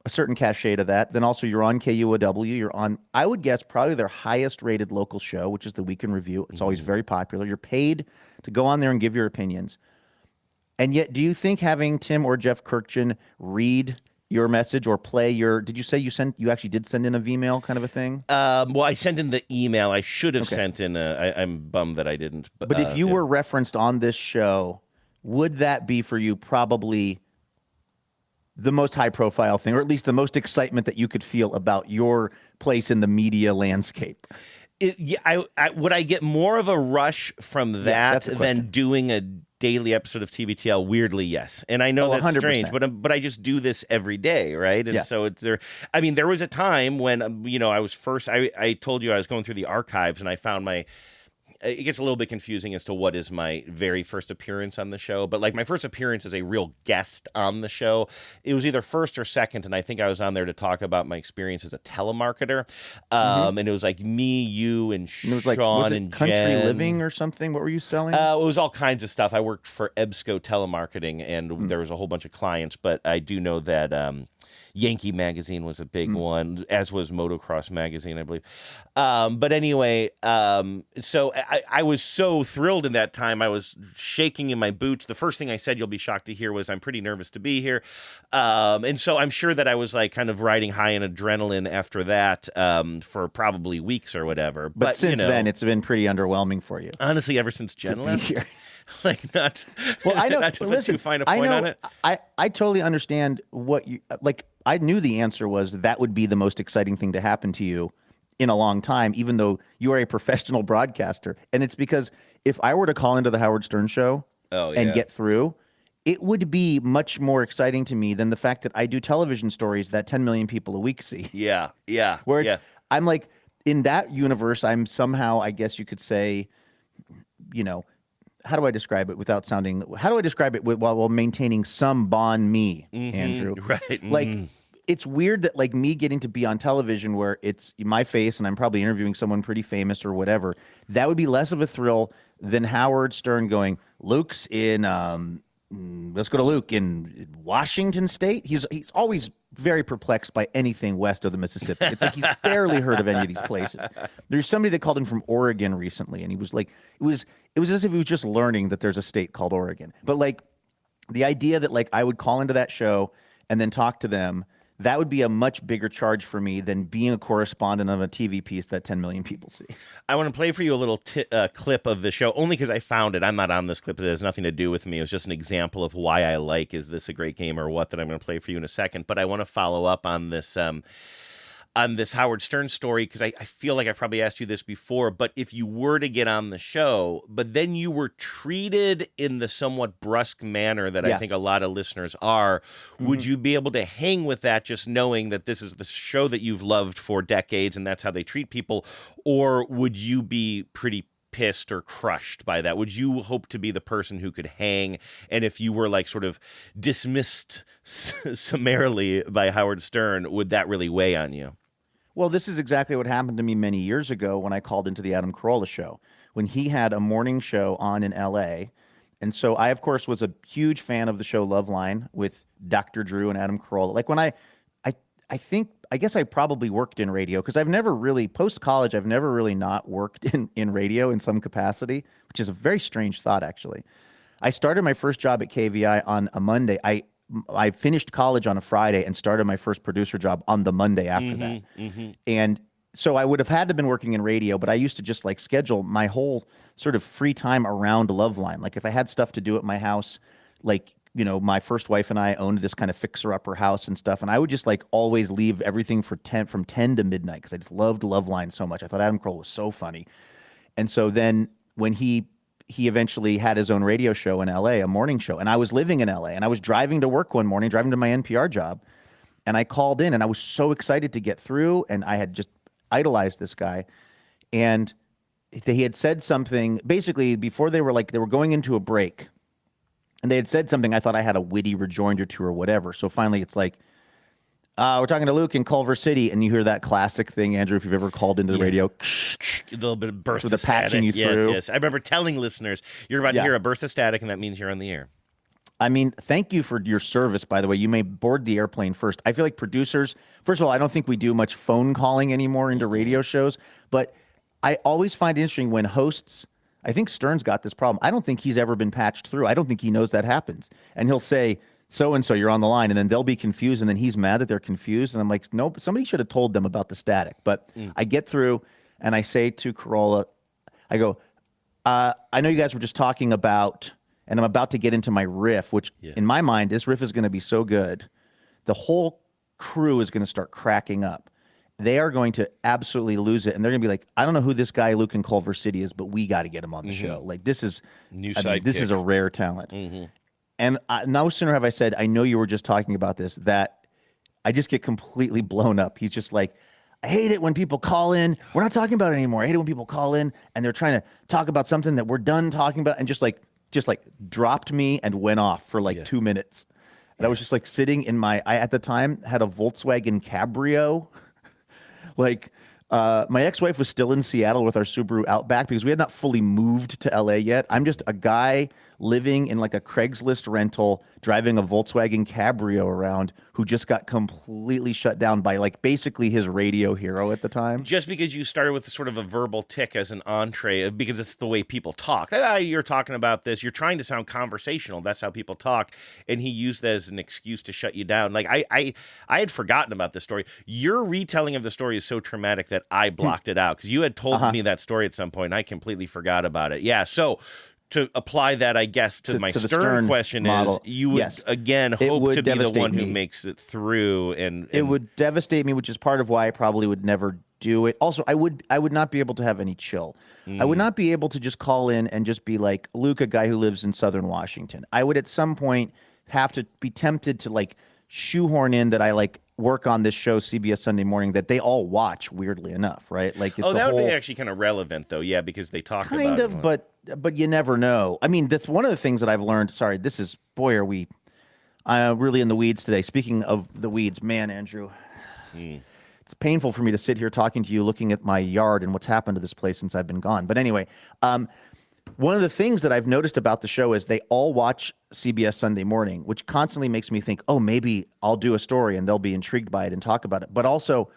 a certain cachet to that. Then also you're on KUOW. You're on, I would guess, probably their highest rated local show, which is the Week in Review. It's always very popular. You're paid to go on there and give your opinions. And yet, do you think having Tim or Jeff Kirkjian read your message or play did you say you actually did send in a Vmail kind of a thing? Well, I sent in the email. I should have sent in I'm bummed that I didn't. But if you were referenced on this show, would that be for you probably the most high-profile thing, or at least the most excitement that you could feel about your place in the media landscape? Would I get more of a rush from that than doing a daily episode of TBTL? Weirdly, yes. And I know that's 100%. strange, but I just do this every day, right? And so it's there. I mean, there was a time when I was first. I told you I was going through the archives and I found it gets a little bit confusing as to what is my very first appearance on the show. But like my first appearance as a real guest on the show, it was either first or second, and I think I was on there to talk about my experience as a telemarketer. And it was like me, you, and Sean, was it and Country Jen. Living or something? What were you selling? It was all kinds of stuff. I worked for EBSCO Telemarketing, and there was a whole bunch of clients. But I do know that Yankee Magazine was a big one, as was Motocross Magazine, I believe. But anyway, so I was so thrilled in that time. I was shaking in my boots. The first thing I said, you'll be shocked to hear, was I'm pretty nervous to be here. And so I'm sure that I was like kind of riding high in adrenaline after that for probably weeks or whatever. But since then, it's been pretty underwhelming for you. Honestly, ever since Jen left. Here. Like not well, I know. not to Listen, put too fine a point on it. I totally understand what you like. I knew the answer was that would be the most exciting thing to happen to you in a long time, even though you are a professional broadcaster. And it's because if I were to call into the Howard Stern show and get through, it would be much more exciting to me than the fact that I do television stories that 10 million people a week see. Yeah. Where it's, I'm like, in that universe, I'm somehow, I guess you could say, how do I describe it without sounding? How do I describe it while maintaining some bon me, Andrew? Right. Like, it's weird that like me getting to be on television where it's my face and I'm probably interviewing someone pretty famous or whatever. That would be less of a thrill than Howard Stern going, Luke's in. Let's go to Luke in Washington State. He's always very perplexed by anything west of the Mississippi. It's like he's barely heard of any of these places. There's somebody that called in from Oregon recently, and he was like, it was as if he was just learning that there's a state called Oregon. But like the idea that like I would call into that show and then talk to them, that would be a much bigger charge for me than being a correspondent of a TV piece that 10 million people see. I want to play for you a little clip of the show, only because I found it. I'm not on this clip. It has nothing to do with me. It was just an example of why I like Is This a Great Game or What that I'm going to play for you in a second. But I want to follow up on this Howard Stern story, because I feel like I've probably asked you this before, but if you were to get on the show, but then you were treated in the somewhat brusque manner that I think a lot of listeners are, would you be able to hang with that, just knowing that this is the show that you've loved for decades and that's how they treat people? Or would you be pretty pissed or crushed by that? Would you hope to be the person who could hang? And if you were like sort of dismissed summarily by Howard Stern, would that really weigh on you? Well, this is exactly what happened to me many years ago when I called into the Adam Carolla show, when he had a morning show on in L.A. And so I, of course, was a huge fan of the show Loveline with Dr. Drew and Adam Carolla. Like when I guess I probably worked in radio, because I've never really, post-college, I've never really not worked in radio in some capacity, which is a very strange thought, actually. I started my first job at KVI on a Monday. I finished college on a Friday and started my first producer job on the Monday after that. And so I would have had to have been working in radio, but I used to just like schedule my whole sort of free time around Loveline. Like if I had stuff to do at my house, like, my first wife and I owned this kind of fixer-upper house and stuff, and I would just like always leave everything from 10 to midnight because I just loved Loveline so much. I thought Adam Carolla was so funny. And so then when he eventually had his own radio show in L.A., a morning show, and I was living in L.A., and I was driving to work one morning, driving to my NPR job, and I called in, and I was so excited to get through, and I had just idolized this guy, and he had said something, basically, before they were going into a break, and they had said something I thought I had a witty rejoinder to or whatever, so finally it's like, we're talking to Luke in Culver City, and you hear that classic thing, Andrew, if you've ever called into the radio. A little bit of burst with of the patching static. you through. Yes. I remember telling listeners, you're about to hear a burst of static, and that means you're on the air. I mean, thank you for your service, by the way. You may board the airplane first. I feel like producers, first of all, I don't think we do much phone calling anymore into radio shows, but I always find it interesting when hosts, I think Stern's got this problem. I don't think he's ever been patched through. I don't think he knows that happens. And he'll say, so-and-so, you're on the line, and then they'll be confused, and then he's mad that they're confused, and I'm like, nope, somebody should have told them about the static. But I get through, and I say to Carolla, I go, I know you guys were just talking about, and I'm about to get into my riff, which in my mind, this riff is going to be so good, the whole crew is going to start cracking up. They are going to absolutely lose it, and they're going to be like, I don't know who this guy Luke in Culver City is, but we got to get him on the show. Like, this is this is a rare talent. And no sooner have I said, I know you were just talking about this, that I just get completely blown up. He's just like, I hate it when people call in. We're not talking about it anymore. I hate it when people call in and they're trying to talk about something that we're done talking about, and just like dropped me and went off for like 2 minutes. And I was just like sitting in I at the time had a Volkswagen Cabrio. My ex-wife was still in Seattle with our Subaru Outback because we had not fully moved to LA yet. I'm just a guy living in like a Craigslist rental, driving a Volkswagen Cabrio around, who just got completely shut down by like basically his radio hero at the time. Just because you started with sort of a verbal tick as an entree, because it's the way people talk. You're talking about this. You're trying to sound conversational. That's how people talk. And he used that as an excuse to shut you down. Like I had forgotten about this story. Your retelling of the story is so traumatic that I blocked it out, because you had told me that story at some point and I completely forgot about it. Yeah. So to apply that, I guess, to my Stern question model, is you would, again, hope to be the one who makes it through. And it would devastate me, which is part of why I probably would never do it. Also, I would not be able to have any chill. I would not be able to just call in and just be like, Luke, a guy who lives in Southern Washington. I would at some point have to be tempted to like shoehorn in that I like work on this show, CBS Sunday Morning, that they all watch, weirdly enough, right? Like, it's that would be actually kind of relevant, though, yeah, because they talk about it. Kind of, but you never know. I mean, that's one of the things that I've learned. Sorry, are we really in the weeds today? Speaking of the weeds, man, Andrew, it's painful for me to sit here talking to you, looking at my yard and what's happened to this place since I've been gone. But anyway, one of the things that I've noticed about the show is they all watch CBS Sunday Morning, which constantly makes me think, oh, maybe I'll do a story and they'll be intrigued by it and talk about it. But also,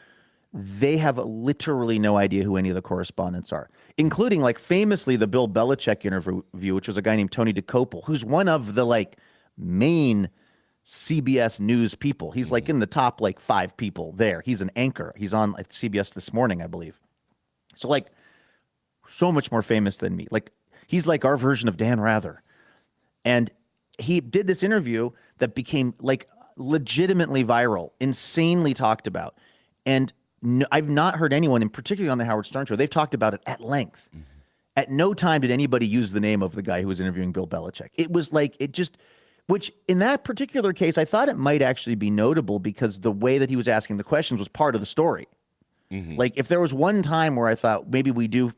they have literally no idea who any of the correspondents are, including, like, famously the Bill Belichick interview, which was a guy named Tony DeCopel, who's one of the, like, main CBS News people. He's, like, in the top, like, 5 people there. He's an anchor. He's on like, CBS This Morning, I believe. So, like, so much more famous than me. Like, he's like our version of Dan Rather. And he did this interview that became, like, legitimately viral, insanely talked about. And I've not heard anyone, and particularly on the Howard Stern show, they've talked about it at length. At no time did anybody use the name of the guy who was interviewing Bill Belichick. It was like, which in that particular case, I thought it might actually be notable because the way that he was asking the questions was part of the story. Like, if there was one time where I thought maybe we do,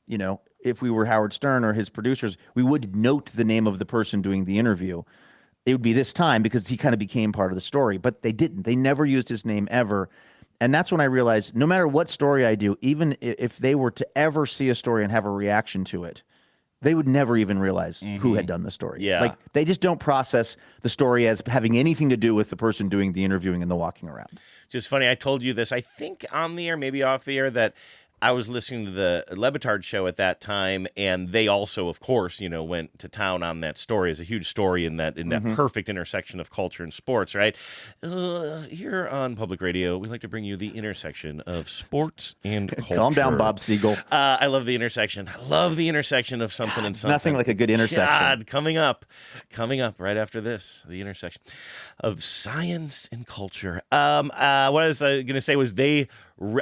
you know, if we were Howard Stern or his producers, we would note the name of the person doing the interview. It would be this time because he kind of became part of the story, but they didn't. They never used his name ever. And that's when I realized no matter what story I do, even if they were to ever see a story and have a reaction to it, they would never even realize who had done the story. Yeah. Like, they just don't process the story as having anything to do with the person doing the interviewing and the walking around. Just funny, I told you this, I think on the air, maybe off the air, that I was listening to the Lebitard show at that time, and they also, of course, you know, went to town on that story. It's a huge story in that perfect intersection of culture and sports, right? Here on Public Radio, we like to bring you the intersection of sports and culture. Calm down, Bob Siegel. I love the intersection. I love the intersection of something and something. Nothing like a good intersection. God, coming up right after this, the intersection of science and culture. What I was going to say was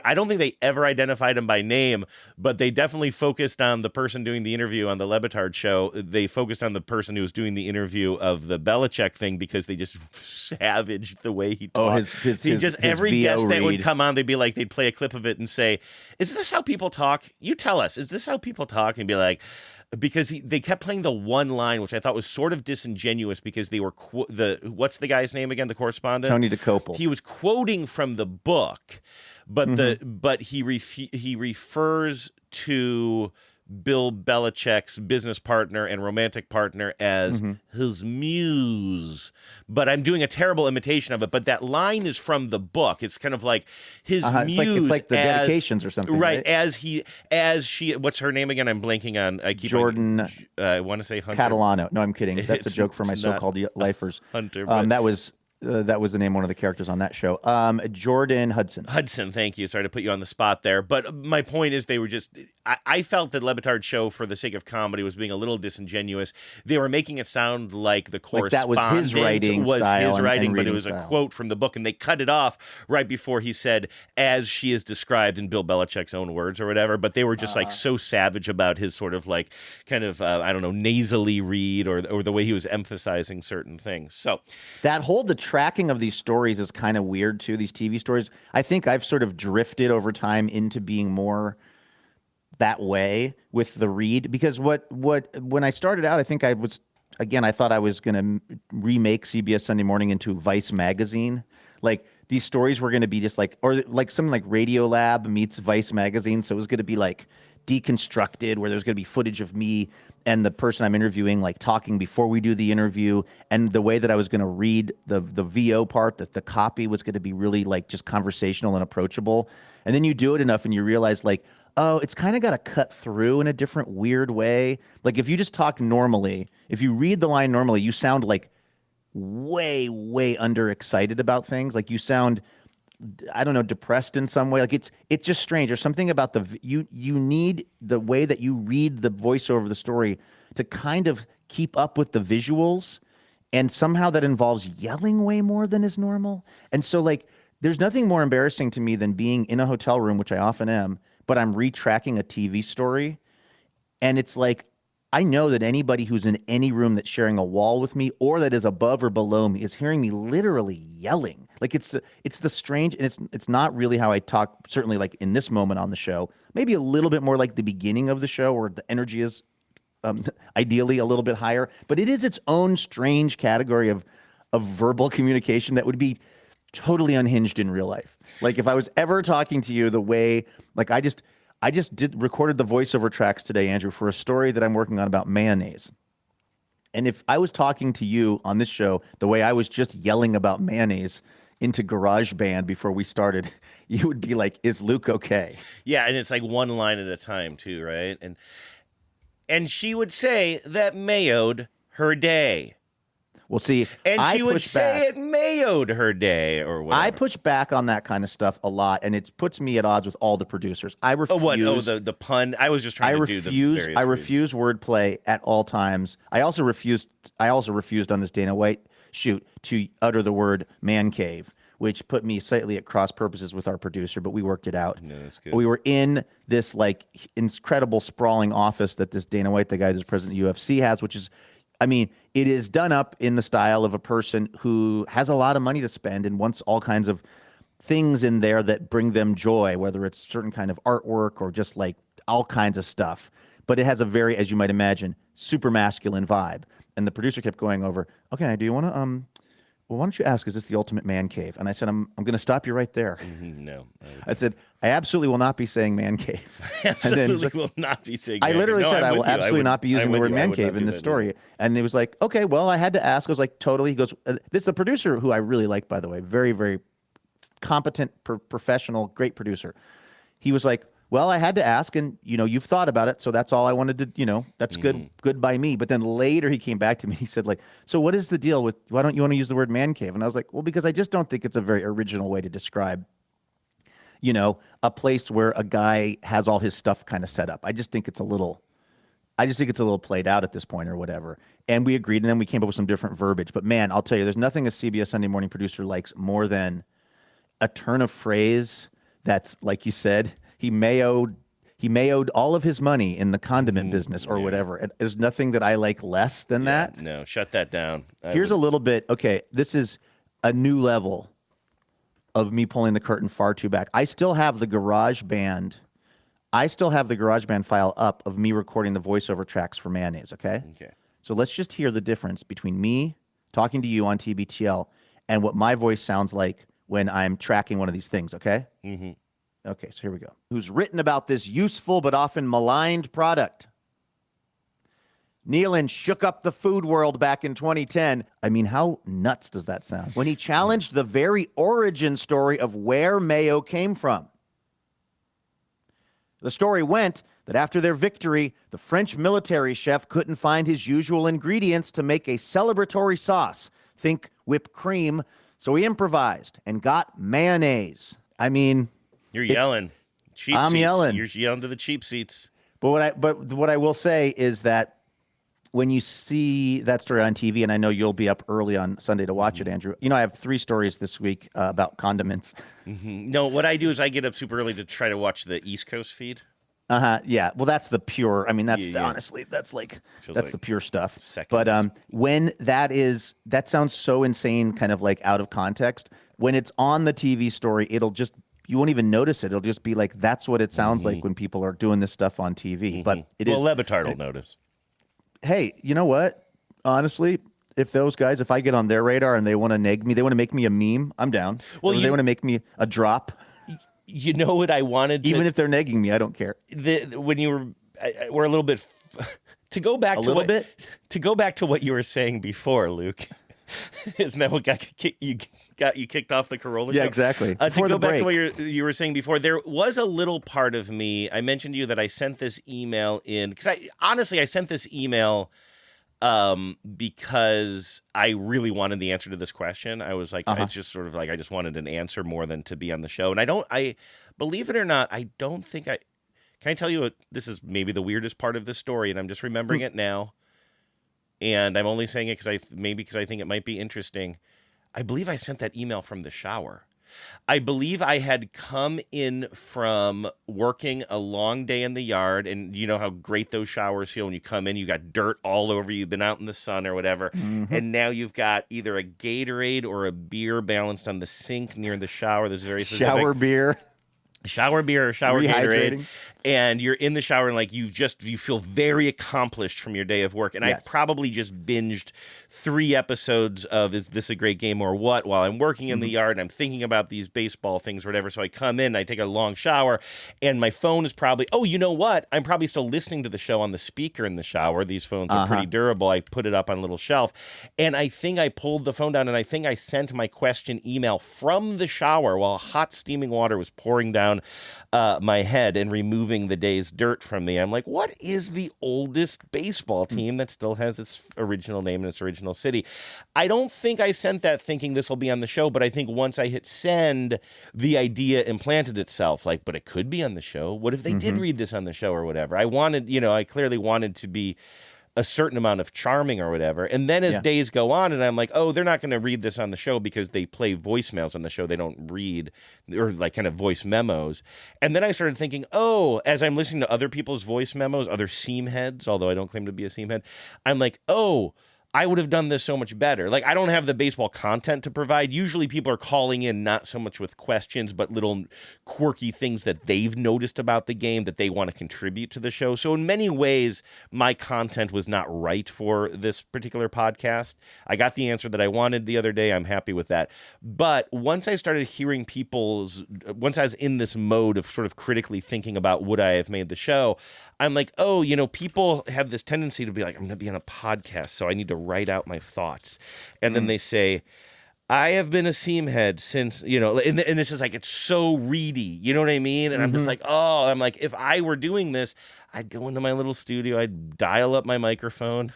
I don't think they ever identified him by name, but they definitely focused on the person doing the interview on the Lebitard show. They focused on the person who was doing the interview of the Belichick thing because they just savaged the way he talked. Every guest that would come on, they'd play a clip of it and say, "Is this how people talk? You tell us. Is this how people talk?" And be like, because they kept playing the one line, which I thought was sort of disingenuous because they were what's the guy's name again? The correspondent, Tony DeCopel. He was quoting from the book. But he refers to Bill Belichick's business partner and romantic partner as his muse. But I'm doing a terrible imitation of it. But that line is from the book. It's kind of like his muse. It's like the dedications or something, right? As she. What's her name again? I'm blanking on. Jordan. I want to say Hunter. Catalano. No, I'm kidding. That's a joke for my so-called lifers. Hunter. That was the name of one of the characters on that show. Jordan Hudson. Hudson, thank you. Sorry to put you on the spot there. But my point is they were just... I felt that Lebitard's show, for the sake of comedy, was being a little disingenuous. They were making it sound like the correspondent that was his writing but it was a quote from the book, and they cut it off right before he said, as she is described in Bill Belichick's own words or whatever. But they were just like so savage about his sort of like kind of, I don't know, nasally read or the way he was emphasizing certain things. So that hold the tracking of these stories is kind of weird too. These TV stories. I think I've sort of drifted over time into being more that way with the read, because when I started out, I think I thought I was going to remake CBS Sunday Morning into Vice magazine. Like these stories were going to be just like, or like something like Radiolab meets Vice magazine. So it was going to be like deconstructed, where there's going to be footage of me and the person I'm interviewing, like talking before we do the interview. And the way that I was going to read the VO part, that the copy was going to be really like just conversational and approachable. And then you do it enough and you realize like, oh, it's kind of got to cut through in a different weird way. Like if you just talk normally, if you read the line normally, you sound like way, way underexcited about things. Like you sound, I don't know, depressed in some way. Like it's just strange. There's something about you need the way that you read the voiceover of the story to kind of keep up with the visuals. And somehow that involves yelling way more than is normal. And so like, there's nothing more embarrassing to me than being in a hotel room, which I often am, but I'm retracking a TV story. And it's like, I know that anybody who's in any room that's sharing a wall with me or that is above or below me is hearing me literally yelling. Like it's the strange, and it's not really how I talk, certainly like in this moment on the show, maybe a little bit more like the beginning of the show where the energy is ideally a little bit higher, but it is its own strange category of verbal communication that would be totally unhinged in real life. Like if I was ever talking to you the way, like I just recorded the voiceover tracks today, Andrew, for a story that I'm working on about mayonnaise. And if I was talking to you on this show the way I was just yelling about mayonnaise into GarageBand before we started, you would be like, is Luke okay? Yeah, and it's like one line at a time too, right? And she would say that mayoed her day. Well, see, and she would say it mayoed her day or whatever. I push back on that kind of stuff a lot, and it puts me at odds with all the producers. I refuse. Oh, what? Oh, the pun. I was just trying to do the various I refuse wordplay at all times. I also refused on this Dana White shoot to utter the word man cave, which put me slightly at cross purposes with our producer, but we worked it out. No, that's good. We were in this like incredible sprawling office that this Dana White, the guy who's president of the UFC, has, which is, I mean, it is done up in the style of a person who has a lot of money to spend and wants all kinds of things in there that bring them joy, whether it's certain kind of artwork or just like all kinds of stuff. But it has a very, as you might imagine, super masculine vibe. And the producer kept going over, okay, do you want to, well, why don't you ask, is this the ultimate man cave? And I said, I'm going to stop you right there. No. I said, I absolutely will not be saying man cave. Absolutely will not be saying I man literally cave. said, I will absolutely not be using the word man cave in this story. And it was like, okay, well, I had to ask. I was like, totally. He goes, this is the producer who I really like, by the way. Very, very competent, professional, great producer. He was like, well, I had to ask, and, you know, you've thought about it, so that's all I wanted to, you know, that's good by me. But then later he came back to me, he said, like, so what is the deal with, why don't you want to use the word man cave? And I was like, well, because I just don't think it's a very original way to describe, you know, a place where a guy has all his stuff kind of set up. I just think it's a little played out at this point or whatever. And we agreed, and then we came up with some different verbiage. But man, I'll tell you, there's nothing a CBS Sunday Morning producer likes more than a turn of phrase that's, like you said, he mayoed all of his money in the condiment business or whatever. There's nothing that I like less than that. No, shut that down. Here's a little bit. Okay, this is a new level of me pulling the curtain far too back. I still have the GarageBand file up of me recording the voiceover tracks for Mayonnaise, okay? Okay. So let's just hear the difference between me talking to you on TBTL and what my voice sounds like when I'm tracking one of these things, okay? Mm-hmm. Okay, so here we go. Who's written about this useful but often maligned product? Nealon shook up the food world back in 2010. I mean, how nuts does that sound? When he challenged the very origin story of where mayo came from. The story went that after their victory, the French military chef couldn't find his usual ingredients to make a celebratory sauce. Think whipped cream. So he improvised and got mayonnaise. I mean... You're yelling. Cheap I'm seats. yelling. You're yelling to the cheap seats. But what I will say is that when you see that story on TV, and I know you'll be up early on Sunday to watch it, Andrew. You know, I have 3 stories this week about condiments. No, what I do is I get up super early to try to watch the East Coast feed. Yeah. Well, that's the pure. I mean, that's Yeah. honestly, that's like Feels that's like the pure stuff. seconds. But when that sounds so insane, kind of like out of context. When it's on the TV story, you won't even notice it. It'll just be like that's what it sounds like when people are doing this stuff on TV. But it is. Well, Levitard will notice. Hey, you know what? Honestly, if I get on their radar and they want to neg me, they want to make me a meme, I'm down. Well, they want to make me a drop. You know what I wanted to... Even if they're negging me, I don't care. When you we're a little bit... To go back to what you were saying before, Luke. Isn't that what got you kicked off the Corolla show? Yeah, exactly. To go back to what you were saying before, there was a little part of me, I mentioned to you that I sent this email in, because I sent this email because I really wanted the answer to this question. I was like, it's just sort of like, I just wanted an answer more than to be on the show. And I believe it or not, I don't think can I tell you this is maybe the weirdest part of this story, and I'm just remembering it now. And I'm only saying it because I think it might be interesting. I believe I sent that email from the shower. I believe I had come in from working a long day in the yard, and you know how great those showers feel when you come in. You got dirt all over you. You've been out in the sun or whatever, and now you've got either a Gatorade or a beer balanced on the sink near the shower. There's very specific shower beer or shower Gatorade, and you're in the shower and like you feel very accomplished from your day of work. And I probably just binged 3 episodes of Is This a Great Game or What while I'm working in the yard and I'm thinking about these baseball things or whatever. So I come in, I take a long shower, and my phone is probably, you know what? I'm probably still listening to the show on the speaker in the shower. These phones are pretty durable. I put it up on a little shelf, and I think I pulled the phone down, and I think I sent my question email from the shower while hot steaming water was pouring down my head and removing the day's dirt from me. I'm like, what is the oldest baseball team that still has its original name and its original city? I don't think I sent that thinking this will be on the show, but I think once I hit send, the idea implanted itself. Like, but it could be on the show. What if they did read this on the show or whatever? I clearly wanted to be a certain amount of charming or whatever. And then as days go on, and I'm like, they're not going to read this on the show because they play voicemails on the show. They don't read, or like kind of voice memos. And then I started thinking, as I'm listening to other people's voice memos, other seam heads, although I don't claim to be a seam head, I'm like, I would have done this so much better. Like, I don't have the baseball content to provide. Usually people are calling in not so much with questions, but little quirky things that they've noticed about the game that they want to contribute to the show. So in many ways, my content was not right for this particular podcast. I got the answer that I wanted the other day. I'm happy with that. But once I started hearing once I was in this mode of sort of critically thinking about would I have made the show, I'm like, people have this tendency to be like, I'm going to be on a podcast, so I need to write out my thoughts. And then they say, I have been a seam head since, and it's just like, it's so reedy. You know what I mean? And I'm just like, if I were doing this, I'd go into my little studio, I'd dial up my microphone.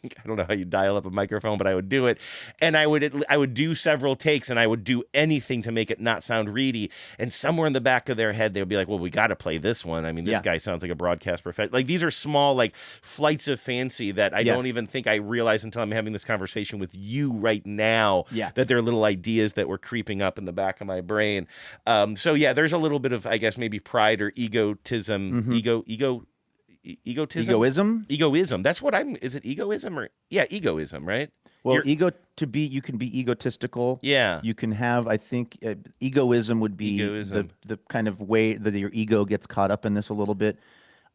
I don't know how you dial up a microphone, but I would do it. And I would do several takes, and I would do anything to make it not sound reedy. And somewhere in the back of their head, they would be like, well, we got to play this one. I mean, this guy sounds like a broadcast professional. Like, these are small, like, flights of fancy that I don't even think I realize until I'm having this conversation with you right now, that there are little ideas that were creeping up in the back of my brain. There's a little bit of, I guess, maybe pride or egotism, egoism. That's what is it egoism or egoism, right? Well, you can be egotistical. Yeah. You can have, I think, egoism would be the kind of way that your ego gets caught up in this a little bit.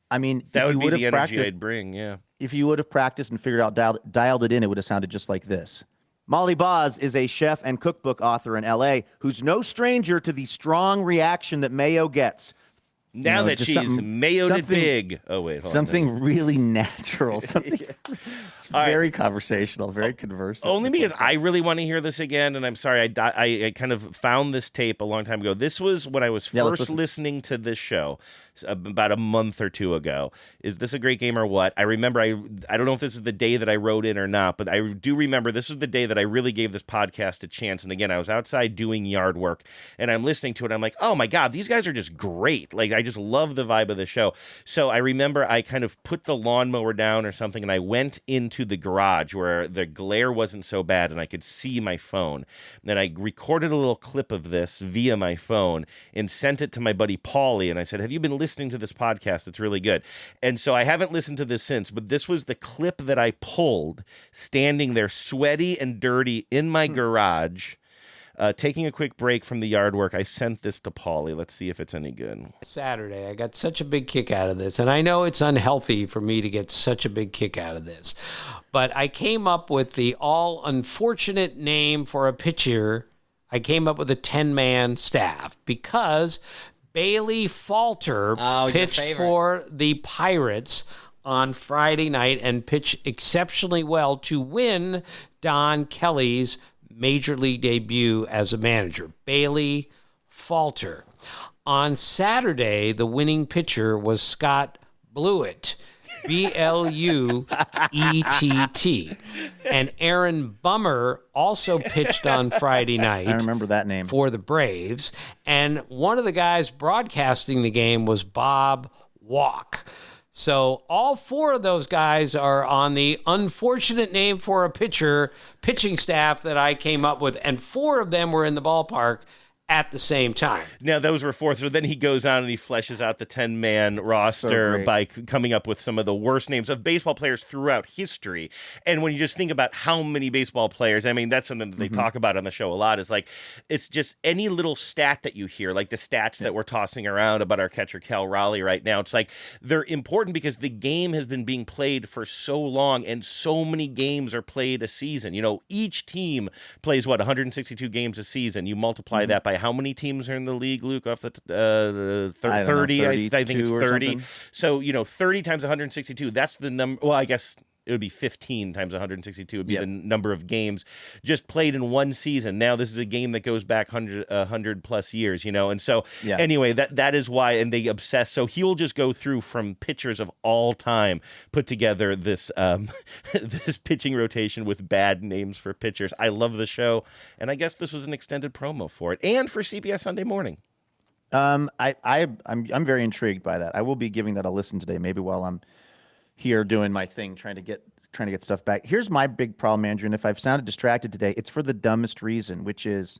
I mean, that would be the energy I'd bring, yeah. If you would have practiced and figured out, dialed it in, it would have sounded just like this. Molly Boz is a chef and cookbook author in L.A. who's no stranger to the strong reaction that mayo gets. Now that she's mayoed it big. Oh, wait. Hold on. Really natural. Something very conversational, very conversive. Only because I really want to hear this again, and I'm sorry, I kind of found this tape a long time ago. This was when I was first listening to this show about a month or two ago. Is This a Great Game or What? I remember, I don't know if this is the day that I wrote in or not, but I do remember this was the day that I really gave this podcast a chance. And again, I was outside doing yard work, and I'm listening to it. I'm like, oh my God, these guys are just great. Like, I just love the vibe of the show. So I remember I kind of put the lawnmower down or something, and I went into the garage where the glare wasn't so bad and I could see my phone. And then I recorded a little clip of this via my phone and sent it to my buddy Paulie, and I said, have you been listening to this podcast? It's really good. And so I haven't listened to this since, but this was the clip that I pulled standing there sweaty and dirty in my garage, taking a quick break from the yard work. I sent this to Paulie. Let's see if it's any good. Saturday, I got such a big kick out of this, and I know it's unhealthy for me to get such a big kick out of this, but I came up with the all unfortunate name for a pitcher. I came up with a 10-man staff because Bailey Falter pitched for the Pirates on Friday night and pitched exceptionally well to win Don Kelly's major league debut as a manager. Bailey Falter. On Saturday, the winning pitcher was Scott Blewett, Bluett. And Aaron Bummer also pitched on Friday night. I remember that name. For the Braves. And one of the guys broadcasting the game was Bob Walk. So all four of those guys are on the unfortunate name for a pitcher pitching staff that I came up with, and four of them were in the ballpark at the same time. Now, those were four. So then he goes on and he fleshes out the 10-man roster by coming up with some of the worst names of baseball players throughout history. And when you just think about how many baseball players, I mean, that's something that they talk about on the show a lot, is like, it's just any little stat that you hear, like the stats that we're tossing around about our catcher Cal Raleigh right now. It's like they're important because the game has been being played for so long and so many games are played a season. You know, each team plays, 162 games a season. You multiply that by how many teams are in the league, Luke? Off the 30, I think it's 30. So, 30 times 162, that's the number. Well, I guess it would be 15 times 162 would be the number of games just played in one season. Now, this is a game that goes back 100 plus years, And so, anyway, that is why, and they obsess. So he will just go through from pitchers of all time, put together this this pitching rotation with bad names for pitchers. I love the show, and I guess this was an extended promo for it, and for CBS Sunday Morning. I'm very intrigued by that. I will be giving that a listen today, maybe while I'm here doing my thing, trying to get stuff back. Here's my big problem, Andrew, and if I've sounded distracted today, it's for the dumbest reason, which is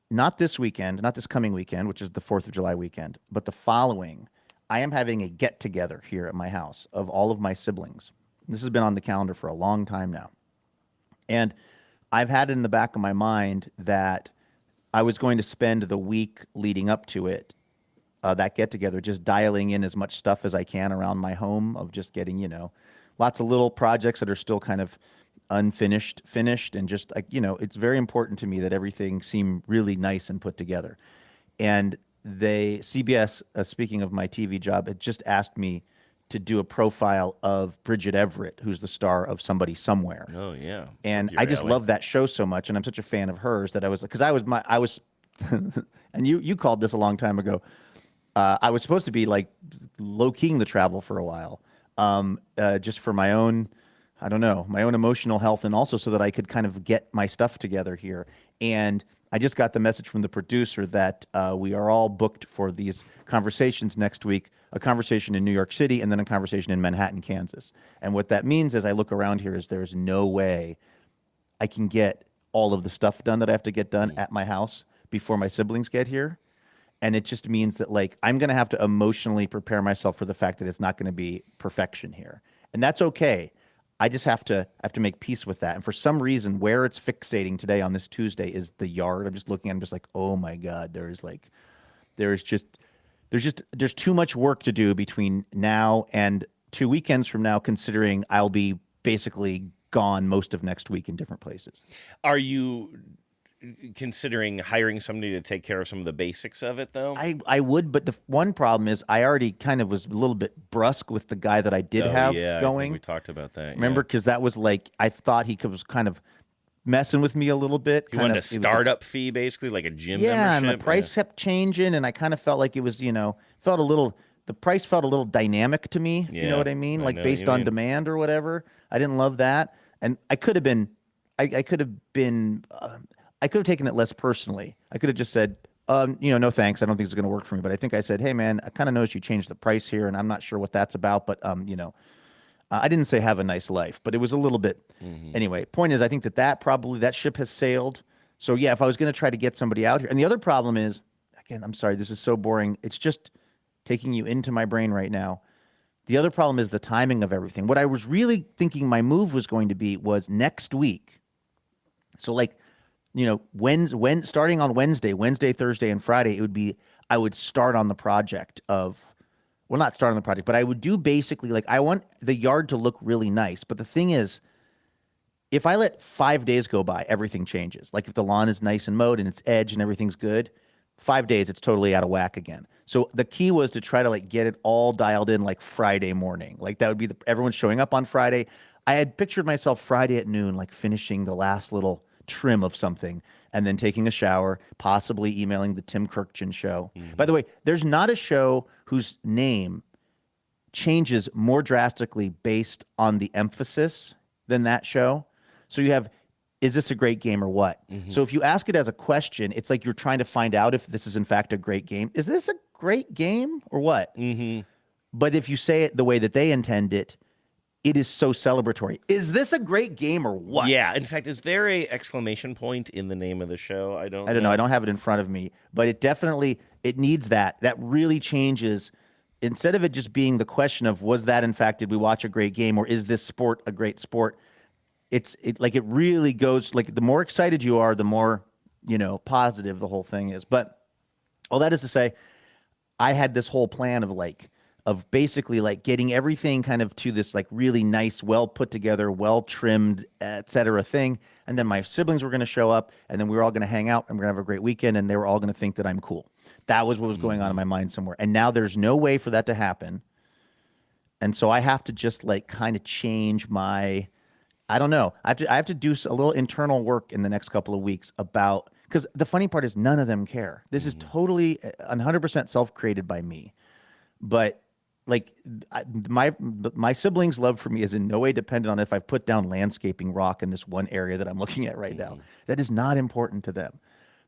not this weekend, not this coming weekend, which is the 4th of July weekend, but the following. I am having a get-together here at my house of all of my siblings. This has been on the calendar for a long time now. And I've had it in the back of my mind that I was going to spend the week leading up to it, that get-together, just dialing in as much stuff as I can around my home, of just getting, lots of little projects that are still kind of unfinished, finished, and just, it's very important to me that everything seem really nice and put together. And CBS, speaking of my TV job, had just asked me to do a profile of Bridget Everett, who's the star of Somebody Somewhere. Oh, yeah. And I just love that show so much, and I'm such a fan of hers that I was, and you called this a long time ago, I was supposed to be like low-keying the travel for a while, just for my own, my own emotional health, and also so that I could kind of get my stuff together here. And I just got the message from the producer that we are all booked for these conversations next week, a conversation in New York City and then a conversation in Manhattan, Kansas. And what that means as I look around here is there's no way I can get all of the stuff done that I have to get done at my house before my siblings get here. And it just means that, I'm going to have to emotionally prepare myself for the fact that it's not going to be perfection here. And that's okay. I just have to make peace with that. And for some reason, where it's fixating today on this Tuesday is the yard. I'm just looking at it, I'm just like, oh my God, there's too much work to do between now and 2 weekends from now, considering I'll be basically gone most of next week in different places. Are you considering hiring somebody to take care of some of the basics of it, though? I would, but the one problem is I already kind of was a little bit brusque with the guy that I did have going. I think we talked about that. Remember, because that was I thought he was kind of messing with me a little bit. You wanted a startup fee, basically, like a gym membership? Yeah, and the price kept changing, and I kind of felt like it was, the price felt a little dynamic to me, if you know what I mean? Based on demand or whatever. I didn't love that. And I could have taken it less personally. I could have just said, no thanks. I don't think it's going to work for me. But I think I said, hey, man, I kind of noticed you changed the price here, and I'm not sure what that's about. But, I didn't say have a nice life, but it was a little bit. Anyway, point is, I think that ship has sailed. So, yeah, if I was going to try to get somebody out here. And the other problem is, again, I'm sorry, this is so boring. It's just taking you into my brain right now. The other problem is the timing of everything. What I was really thinking my move was going to be was next week. So, when starting on Wednesday, Thursday, and Friday, it would be I would start on the project not start on the project, but I would do basically I want the yard to look really nice. But the thing is, if I let 5 days go by, everything changes. Like if the lawn is nice and mowed and it's edged and everything's good, 5 days, it's totally out of whack again. So the key was to try to get it all dialed in Friday morning. That would be everyone's showing up on Friday. I had pictured myself Friday at noon, finishing the last little trim of something and then taking a shower, possibly emailing the Tim Kirkchin show. By the way, there's not a show whose name changes more drastically based on the emphasis than that show. So you have, is this a great game or what? So if you ask it as a question, it's like you're trying to find out if this is in fact a great game. Is this a great game or what? But if you say it the way that they intend it, it is so celebratory. Is this a great game or what? Yeah. In fact, is there a exclamation point in the name of the show? I don't know. I don't have it in front of me, but it needs that. That really changes. Instead of it just being the question of was that in fact, did we watch a great game, or is this sport a great sport? It really goes, the more excited you are, the more, positive the whole thing is. But all that is to say, I had this whole plan of basically getting everything kind of to this really nice, well put together, well trimmed, et cetera thing. And then my siblings were going to show up, and then we were all going to hang out and we're going to have a great weekend, and they were all going to think that I'm cool. That was what was going on in my mind somewhere. And now there's no way for that to happen. And so I have to just kind of change my, I don't know. I have to do a little internal work in the next couple of weeks because the funny part is none of them care. This is totally 100% self-created by me. But my siblings' love for me is in no way dependent on if I've put down landscaping rock in this one area that I'm looking at right now. That is not important to them,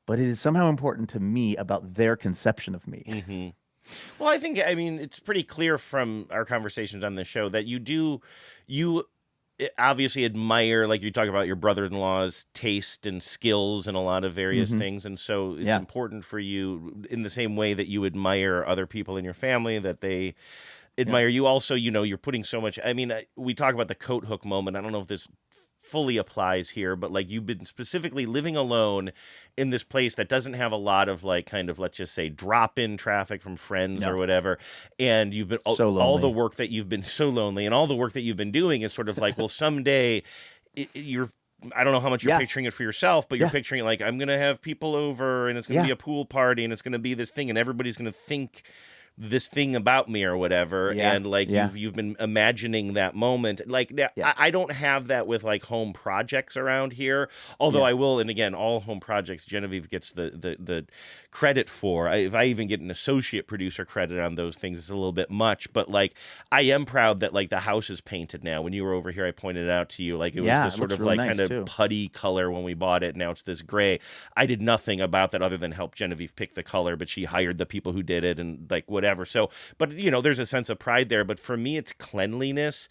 but it is somehow important to me about their conception of me. Well, I think, it's pretty clear from our conversations on this show that you obviously admire, you talk about your brother-in-law's taste and skills in a lot of various things. And so it's important for you in the same way that you admire other people in your family, that they admire you. Also, you're putting so much, we talk about the coat hook moment. I don't know if this fully applies here, but you've been specifically living alone in this place that doesn't have a lot of let's just say drop-in traffic from friends or whatever, and you've been all the work that you've been so lonely, and all the work that you've been doing is sort of well, someday you're, I don't know how much you're picturing it for yourself, but you're picturing it I'm gonna have people over, and it's gonna be a pool party, and it's gonna be this thing, and everybody's gonna think this thing about me or whatever, and you've been imagining that moment. I don't have that with home projects around here, although I will, and again, all home projects Genevieve gets the credit for. If I even get an associate producer credit on those things, it's a little bit much, but I am proud that the house is painted now. When you were over here, I pointed it out to you, it was this sort of really nice, kind of too. Putty color when we bought it. Now it's this gray. I did nothing about that other than help Genevieve pick the color, but she hired the people who did it and whatever. So, but there's a sense of pride there. But for me, it's cleanliness.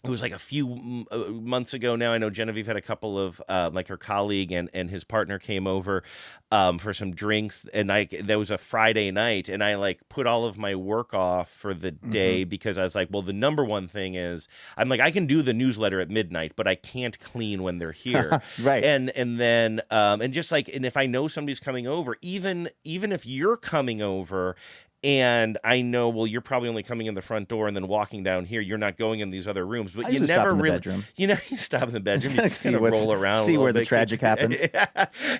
It was a few months ago now. I know Genevieve had a couple of her colleague and his partner came over for some drinks, and there was a Friday night, and I put all of my work off for the day because I was well, the number one thing is I can do the newsletter at midnight, but I can't clean when they're here. Right. And then and just and if I know somebody's coming over, even if you're coming over, and I know, well, you're probably only coming in the front door and then walking down here. You're not going in these other rooms, but you never really, bedroom. You stop in the bedroom, you just kind of roll around, see where the tragic happens,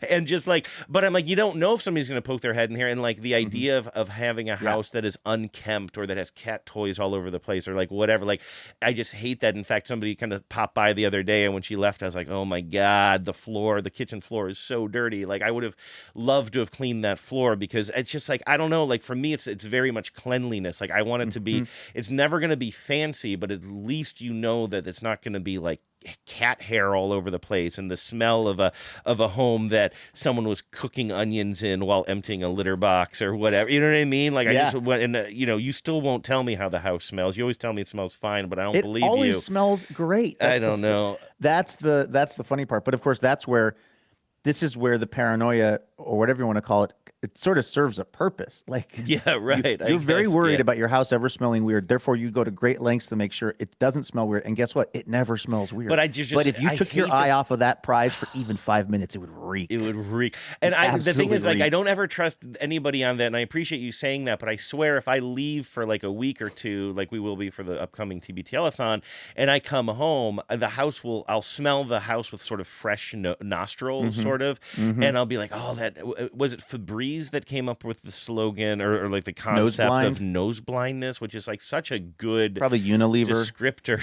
and just but I'm you don't know if somebody's going to poke their head in here, and the idea of having a house that is unkempt or that has cat toys all over the place or whatever, I just hate that. In fact, somebody kind of popped by the other day, and when she left, I was oh my God, the kitchen floor is so dirty. I would have loved to have cleaned that floor because it's just I don't know, for me, it's it's very much cleanliness. Like I want it to be. It's never going to be fancy, but at least you know that it's not going to be like cat hair all over the place and the smell of a home that someone was cooking onions in while emptying a litter box or whatever. You know what I mean? Like I just went and you still won't tell me how the house smells. You always tell me it smells fine, but I don't believe you. It always smells great. I don't know. That's the funny part. But of course, this is where the paranoia, or whatever you want to call it, it sort of serves a purpose. Like, yeah, right. You're very worried about your house ever smelling weird. Therefore, you go to great lengths to make sure it doesn't smell weird. And guess what? It never smells weird. But but if you took your eye off of that prize for even 5 minutes, it would reek. It would reek. And the thing is, like, I don't ever trust anybody on that. And I appreciate you saying that. But I swear, if I leave for like a week or two, like we will be for the upcoming TBTLathon, and I come home, I'll smell the house with sort of fresh nostrils, sort of, and I'll be like, oh, that was it. Febreze that came up with the slogan or like the concept of nose blindness, which is like such a good probably Unilever descriptor.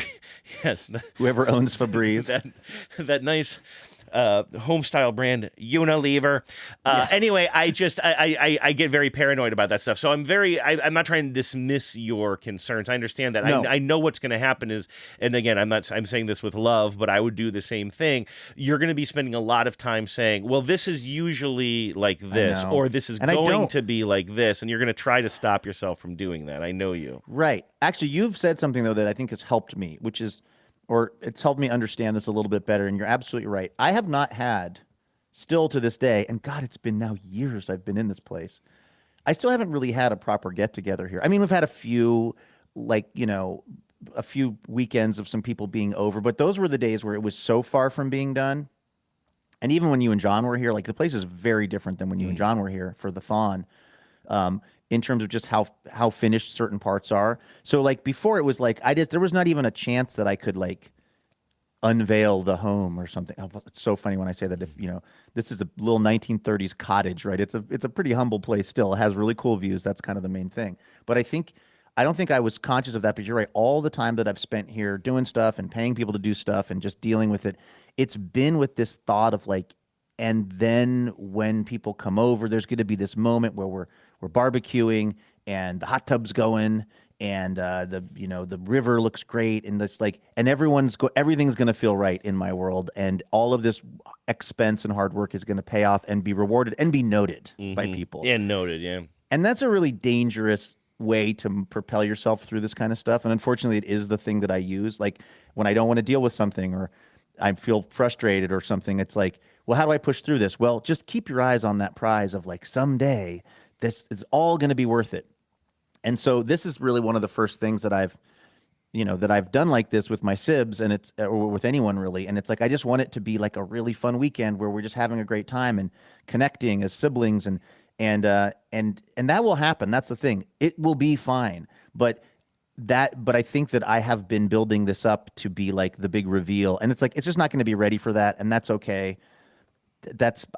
Yes, whoever owns Febreze, that nice home style brand Unilever. Anyway, I get very paranoid about that stuff. So I'm not trying to dismiss your concerns. I understand that. No. I know what's going to happen is, and again, I'm saying this with love, but I would do the same thing. You're going to be spending a lot of time saying, well, this is usually like this, or this is going to be like this. And you're going to try to stop yourself from doing that. I know you. Right. Actually, you've said something though that I think has helped me, which is, or it's helped me understand this a little bit better, and you're absolutely right. I have not had, still to this day, and God, it's been now years I've been in this place, I still haven't really had a proper get-together here. I mean, we've had a few, a few weekends of some people being over, but those were the days where it was so far from being done. And even when you and John were here, like the place is very different than when you and John were here for the Thon. In terms of just how finished certain parts are. So like before it was like there was not even a chance that I could like unveil the home or something. Oh, it's so funny when I say that, if this is a little 1930s cottage, right? It's a pretty humble place still. It has really cool views. That's kind of the main thing. But I don't think I was conscious of that, but you're right. All the time that I've spent here doing stuff and paying people to do stuff and just dealing with it, it's been with this thought of like, and then when people come over, there's going to be this moment where we're barbecuing and the hot tub's going and the river looks great and this and everything's going to feel right in my world, and all of this expense and hard work is going to pay off and be rewarded and be noted by people. Yeah, noted. Yeah, and that's a really dangerous way to propel yourself through this kind of stuff. And unfortunately, it is the thing that I use. Like when I don't want to deal with something or I feel frustrated or something, it's like, well, how do I push through this? Well, just keep your eyes on that prize of like someday this is all going to be worth it. And so this is really one of the first things that I've done like this with my sibs, and or with anyone really. And it's like, I just want it to be like a really fun weekend where we're just having a great time and connecting as siblings, and that will happen. That's the thing. It will be fine. But I think that I have been building this up to be like the big reveal, and it's like, it's just not going to be ready for that. And that's okay.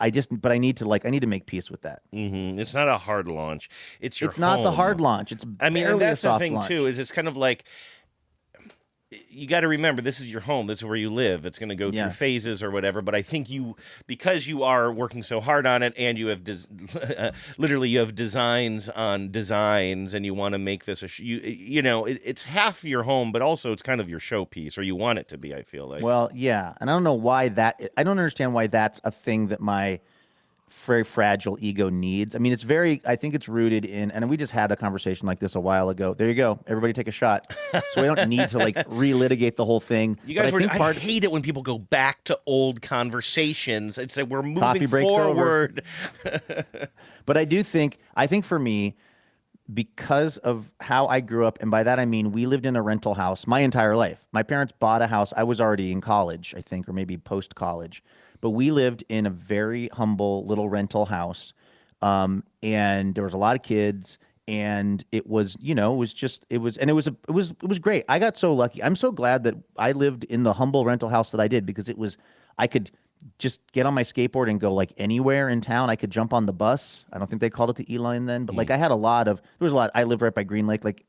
I need to make peace with that. It's not a hard launch. It's not the hard launch. It's and that's the thing launch. too. Is it's kind of like, you got to remember, this is your home. This is where you live. It's going to go through phases or whatever. But I think because you are working so hard on it, and you have literally you have designs on designs, and you want to make this it's half your home, but also it's kind of your showpiece, or you want it to be. I feel like. Well, yeah, and I don't know why I don't understand why that's a thing that my very fragile ego needs. I mean, I think it's rooted in, and we just had a conversation like this a while ago. There you go. Everybody take a shot. So we don't need to like relitigate the whole thing. You guys I hate it when people go back to old conversations. It's like we're moving forward. But I think for me, because of how I grew up, and by that I mean we lived in a rental house my entire life. My parents bought a house. I was already in college, I think, or maybe post-college. But we lived in a very humble little rental house, and there was a lot of kids, and it was great. I got so lucky. I'm so glad that I lived in the humble rental house that I did, because I could just get on my skateboard and go like anywhere in town. I could jump on the bus. I don't think they called it the E-Line then, but like I lived right by Green Lake. Like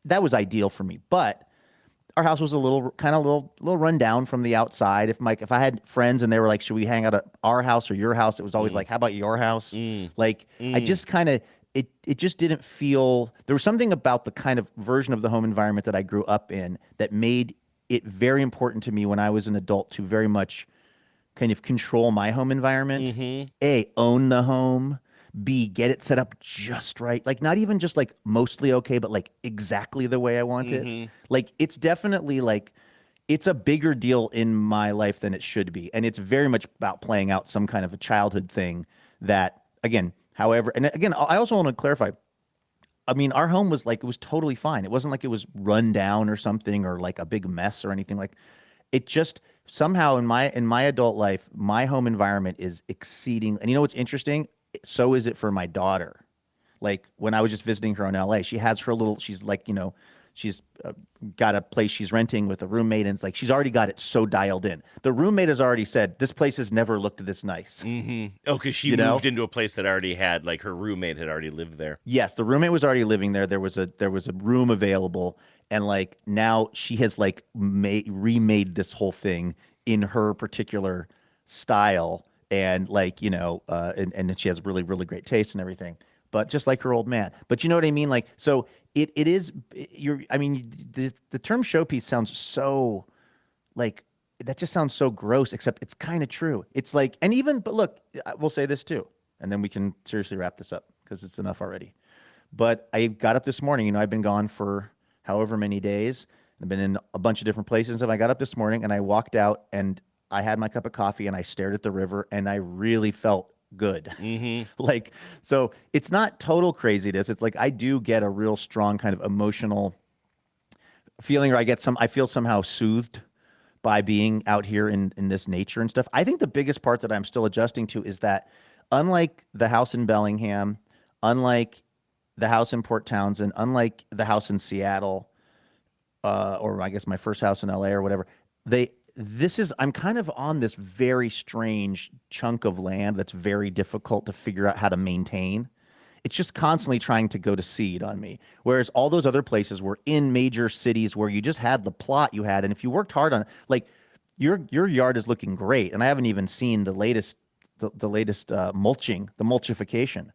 that was ideal for me, but our house was a little run down from the outside. If I had friends and they were like, should we hang out at our house or your house? It was always like, how about your house? I just kind of, it just didn't feel, there was something about the kind of version of the home environment that I grew up in that made it very important to me when I was an adult to very much kind of control my home environment. A, own the home. B, get it set up just right. Like not even just like mostly okay, but like exactly the way I want it. Like it's definitely like, it's a bigger deal in my life than it should be. And it's very much about playing out some kind of a childhood thing that, again, however, and again, I also want to clarify, I mean, our home was like, it was totally fine. It wasn't like it was run down or something or like a big mess or anything. Like it just somehow in my adult life, my home environment is exceeding. And you know what's interesting? So is it for my daughter. Like when I was just visiting her in LA, she has her little, she's like, you know, she's got a place she's renting with a roommate, and it's like she's already got it so dialed in. The roommate has already said, this place has never looked this nice. Oh, because she moved into a place that already had, like her roommate had already lived there. Yes, the roommate was already living there. There was a room available, and like now she has like remade this whole thing in her particular style, and like, you know, and she has really, really great taste and everything. But just like her old man. But you know what I mean? Like, so it is, I mean, the term showpiece sounds so, like, that just sounds so gross, except it's kind of true. It's like, and even, but look, we'll say this too, and then we can seriously wrap this up because it's enough already. But I got up this morning, you know, I've been gone for however many days. I've been in a bunch of different places, and I got up this morning and I walked out and I had my cup of coffee and I stared at the river and I really felt good. Like, so it's not total craziness. It's like I do get a real strong kind of emotional feeling, or I feel somehow soothed by being out here in this nature and stuff. I think the biggest part that I'm still adjusting to is that unlike the house in Bellingham, unlike the house in Port Townsend, unlike the house in Seattle, or I guess my first house in LA or whatever, I'm kind of on this very strange chunk of land that's very difficult to figure out how to maintain. It's just constantly trying to go to seed on me. Whereas all those other places were in major cities where you just had the plot you had. And if you worked hard on it, like your yard is looking great. And I haven't even seen the latest mulching, the mulchification.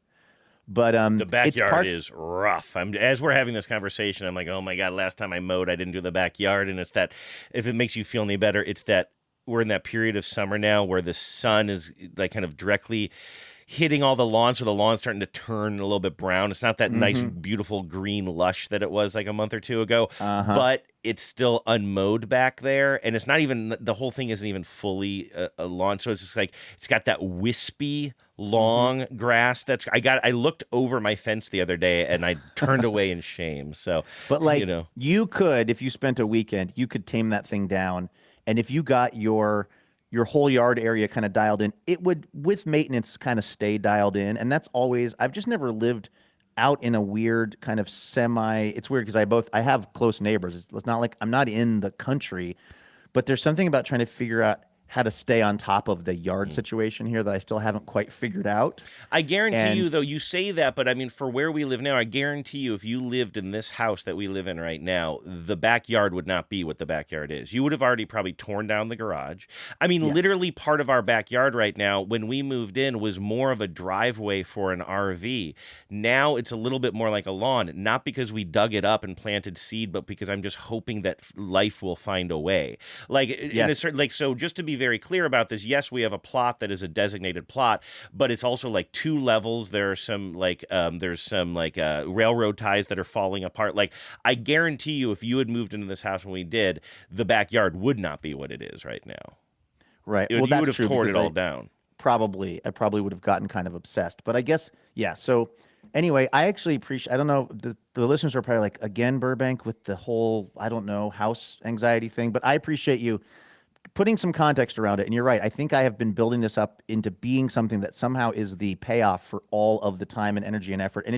But the backyard is rough. As we're having this conversation, I'm like, oh my God, last time I mowed, I didn't do the backyard. And it's that, if it makes you feel any better, it's that we're in that period of summer now where the sun is like kind of directly hitting all the lawns, so the lawn's starting to turn a little bit brown. It's not that nice, beautiful green lush that it was like a month or two ago, but it's still unmowed back there. And it's not even, the whole thing isn't even fully a lawn. So it's just like, it's got that wispy, long grass. I looked over my fence the other day and I turned away in shame. So, but like, you know, you could, if you spent a weekend, you could tame that thing down. And if you got your whole yard area kind of dialed in, it would, with maintenance, kind of stay dialed in. And that's always, I've just never lived out in a weird kind of it's weird because I have close neighbors. It's not like I'm not in the country, but there's something about trying to figure out how to stay on top of the yard situation here that I still haven't quite figured out. I guarantee you, though, you say that, but I mean, for where we live now, I guarantee you, if you lived in this house that we live in right now, the backyard would not be what the backyard is. You would have already probably torn down the garage. I mean, literally part of our backyard right now, when we moved in, was more of a driveway for an RV. Now it's a little bit more like a lawn, not because we dug it up and planted seed, but because I'm just hoping that life will find a way. Like, in a certain, like, so just to be very clear about this, yes, we have a plot that is a designated plot, but it's also like 2 levels. There are some railroad ties that are falling apart. Like, I guarantee you, if you had moved into this house when we did, the backyard would not be what it is right now. Right. You would have torn it all down. I probably would have gotten kind of obsessed. But I guess, yeah. So anyway, I actually appreciate, I don't know, the listeners are probably like, again, Burbank with the whole, I don't know, house anxiety thing, but I appreciate you putting some context around it. And you're right. I think I have been building this up into being something that somehow is the payoff for all of the time and energy and effort. And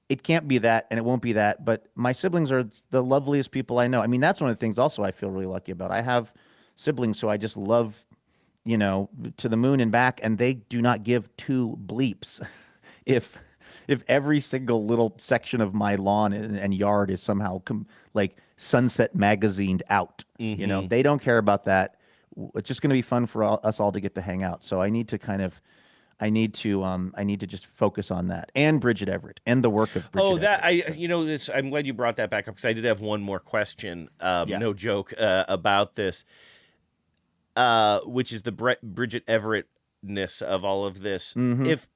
it can't be that, and it won't be that. But my siblings are the loveliest people I know. I mean, that's one of the things also I feel really lucky about. I have siblings who I just love, you know, to the moon and back, and they do not give 2 bleeps if every single little section of my lawn and yard is somehow like Sunset Magazined out. You know, they don't care about that. It's just going to be fun for us all to get to hang out. So I need to kind of I need to just focus on that and Bridget Everett and the work of Bridget. This. I'm glad you brought that back up because I did have one more question. No joke about this, which is the Bridget Everett of all of this. If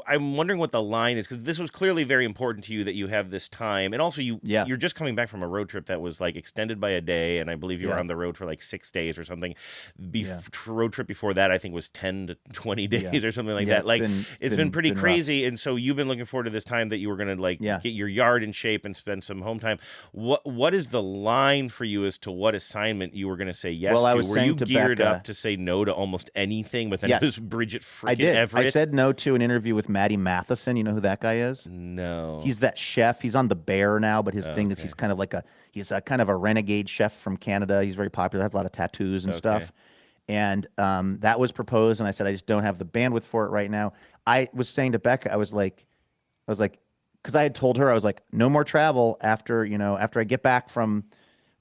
I'm wondering what the line is, because this was clearly very important to you that you have this time, and also you're just coming back from a road trip that was like extended by a day, and I believe you were on the road for like 6 days or something. Road trip before that I think was 10 to 20 days or something like that. It's been pretty crazy, and so you've been looking forward to this time that you were going to get your yard in shape and spend some home time. What is the line for you as to what assignment you were going to say yes to? Were you geared up to say no to almost anything, but then it was Bridget freaking Everett? I said no to an interview with Maddie Matheson. You know who that guy is? No. He's that chef. He's on The Bear now, but his thing is he's kind of kind of a renegade chef from Canada. He's very popular, has a lot of tattoos and stuff. And that was proposed, and I said I just don't have the bandwidth for it right now. I was saying to Becca, I was like, because I had told her, I was like, no more travel after I get back from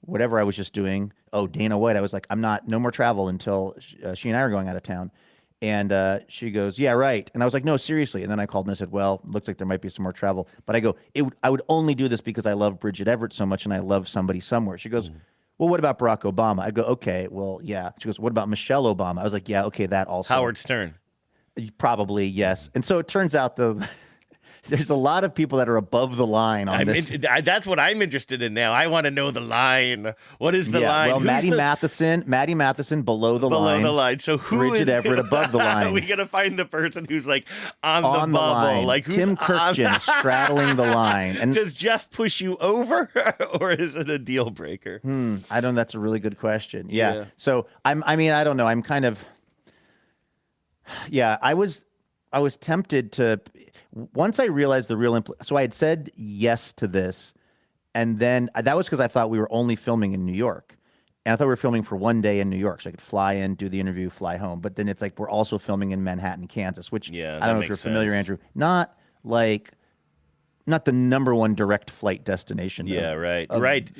whatever I was just doing. Oh, Dana White. I was like, no more travel until she and I are going out of town. And she goes, yeah, right. And I was like, no, seriously. And then I called and I said, well, looks like there might be some more travel. But I go, I would only do this because I love Bridget Everett so much and I love Somebody Somewhere. She goes, well, what about Barack Obama? I go, okay, well, yeah. She goes, what about Michelle Obama? I was like, yeah, okay, that also. Howard Stern. Probably, yes. And so it turns out, though, there's a lot of people that are above the line on this. That's what I'm interested in now. I want to know the line. What is the line? Well, Maddie Matheson below the line. Below the line. So who Bridget is Everett above the line? We got to find the person who's like on the bubble. Line. Like who's Tim Kirkjian straddling the line. And does Jeff push you over, or is it a deal breaker? I don't know. That's a really good question. Yeah. So I don't know. I'm kind of. Yeah, I was tempted to. Once I realized the real so I had said yes to this, and then that was because I thought we were only filming in New York, and I thought we were filming for one day in New York, so I could fly in, do the interview, fly home. But then it's like we're also filming in Manhattan, Kansas, which I don't know if you're familiar, Andrew. Not the number one direct flight destination. Yeah, right.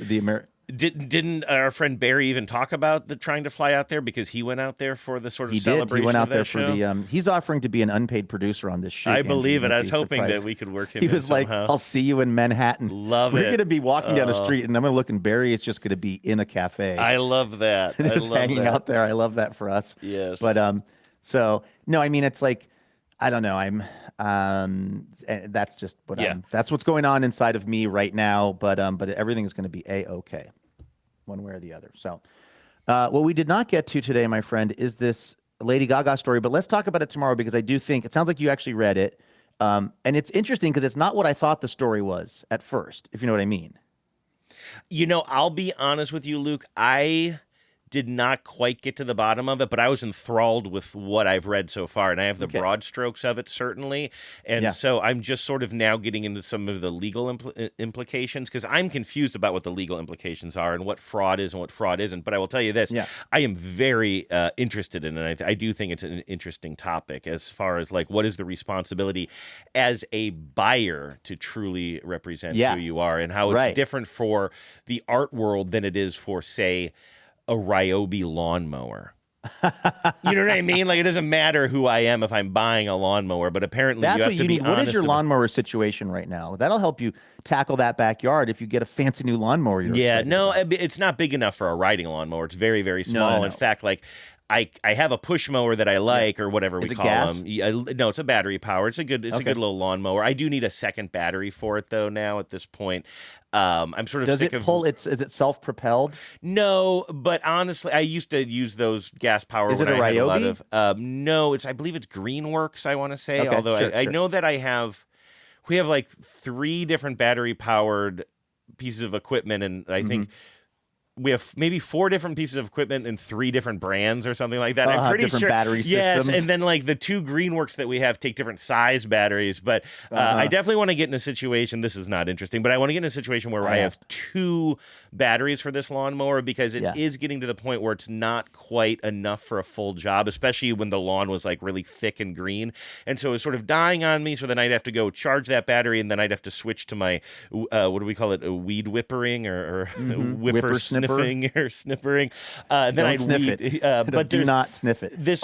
Didn't our friend Barry even talk about trying to fly out there because he went out there for the sort of celebration? He went out there show? for the. He's offering to be an unpaid producer on this show. I believe it. I was hoping that we could work him. He was like, somehow. "I'll see you in Manhattan." We're going to be walking down the street, and I'm going to look, and Barry is just going to be in a cafe. I love that. Just hanging out there. I love that for us. Yes. But so no, I mean, it's like, I don't know. I'm that's just what that's what's going on inside of me right now. But everything is going to be A-okay. One way or the other. So what we did not get to today, my friend, is this Lady Gaga story, but let's talk about it tomorrow because I do think it sounds like you actually read it. And it's interesting because it's not what I thought the story was at first, if you know what I mean. I'll be honest with you, Luke. I did not quite get to the bottom of it, but I was enthralled with what I've read so far, and I have the broad strokes of it, certainly. And so I'm just sort of now getting into some of the legal implications, because I'm confused about what the legal implications are and what fraud is and what fraud isn't. But I will tell you this, I am very interested in it, and I do think it's an interesting topic as far as, like, what is the responsibility as a buyer to truly represent who you are, and how it's different for the art world than it is for, say, a Ryobi lawnmower. You know what I mean? Like, it doesn't matter who I am if I'm buying a lawnmower, but apparently you have to be honest. What is your lawnmower situation right now? That'll help you tackle that backyard if you get a fancy new lawnmower. It's not big enough for a riding lawnmower. It's very, very small. No. In fact, like, I have a push mower that I like, or whatever we call them. No, it's a battery power. It's a good little lawnmower. I do need a second battery for it though. Now at this point, I'm sort of sick of. Is it self-propelled? No, but honestly, I used to use those gas power. Is it a Ryobi? Had a lot of, no, I believe it's Greenworks. I want to say, although I know that we have like 3 different battery powered pieces of equipment, and I think. We have maybe 4 different pieces of equipment and 3 different brands or something like that. I'm pretty sure. Battery systems. Yes, and then like the 2 Greenworks that we have take different size batteries. But I definitely want to get in a situation. This is not interesting, but I want to get in a situation where I have 2 batteries for this lawnmower, because it is getting to the point where it's not quite enough for a full job, especially when the lawn was like really thick and green. And so it's sort of dying on me. So then I'd have to go charge that battery, and then I'd have to switch to my what do we call it? A weed whippering or whippersnipper. sniffing or snippering. Then Don't I'd sniff weed. it. But do not sniff it. This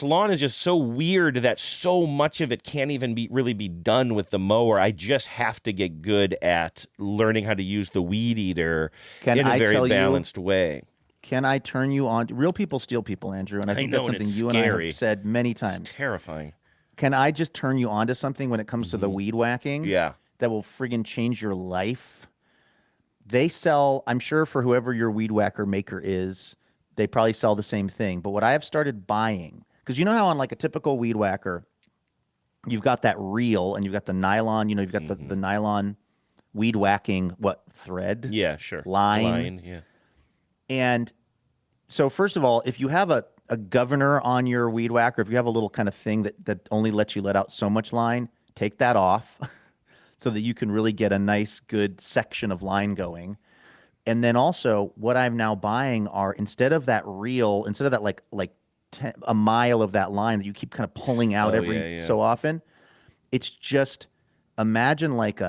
lawn is just so weird that so much of it can't even really be done with the mower. I just have to get good at learning how to use the weed eater in a very balanced way. Can I turn you on? Real people steal people, Andrew, and I think that's something you and I have said many times. It's terrifying. Can I just turn you on to something when it comes to the weed whacking? Yeah. That will friggin' change your life. They sell, I'm sure for whoever your weed whacker maker is, they probably sell the same thing. But what I have started buying, because you know how on like a typical weed whacker, you've got that reel and you've got the nylon, you've got the nylon weed whacking, thread? Yeah, sure. Line, yeah. And so first of all, if you have a governor on your weed whacker, if you have a little kind of thing that only lets you let out so much line, take that off so that you can really get a nice, good section of line going. And then also what I'm now buying are, instead of that a mile of that line that you keep kind of pulling out so often, it's just, imagine like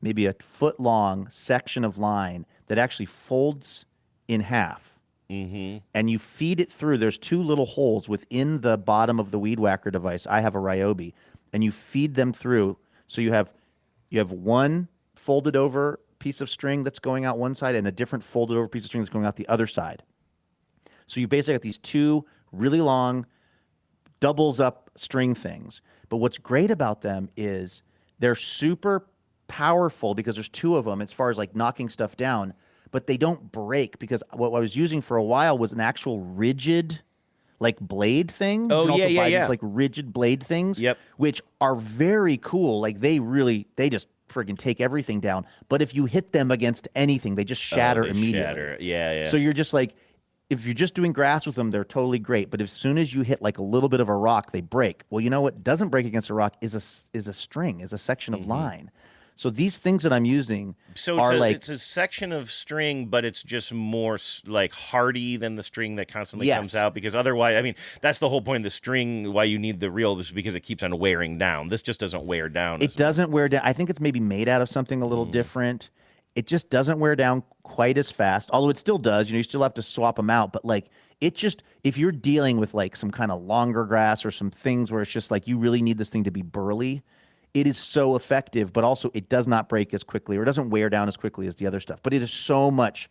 maybe a foot long section of line that actually folds in half. Mm-hmm. And you feed it through. There's two little holes within the bottom of the weed whacker device. I have a Ryobi, and you feed them through. So you have one folded over piece of string that's going out one side, and a different folded over piece of string that's going out the other side. So you basically have these two really long doubles up string things. But what's great about them is they're super powerful because there's two of them as far as like knocking stuff down. But they don't break, because what I was using for a while was an actual rigid, like blade thing. Oh, you can also buy yeah. these like rigid blade things, Yep. which are very cool. Like they just friggin' take everything down. But if you hit them against anything, they just shatter immediately. Shatter. Yeah. So you're just like, if you're just doing grass with them, they're totally great. But as soon as you hit like a little bit of a rock, they break. Well, you know what doesn't break against a rock is a string, is a section of line. So these things that I'm using it's a section of string, but it's just more like hardy than the string that constantly comes out, because otherwise, I mean, that's the whole point of the string, why you need the reel, is because it keeps on wearing down. This just doesn't wear down. It doesn't wear down. I think it's maybe made out of something a little different. It just doesn't wear down quite as fast, although it still does. You still have to swap them out, but like it just, if you're dealing with like some kind of longer grass or some things where it's just like you really need this thing to be burly, it is so effective, but also it does not break as quickly, or it doesn't wear down as quickly as the other stuff. But it is so much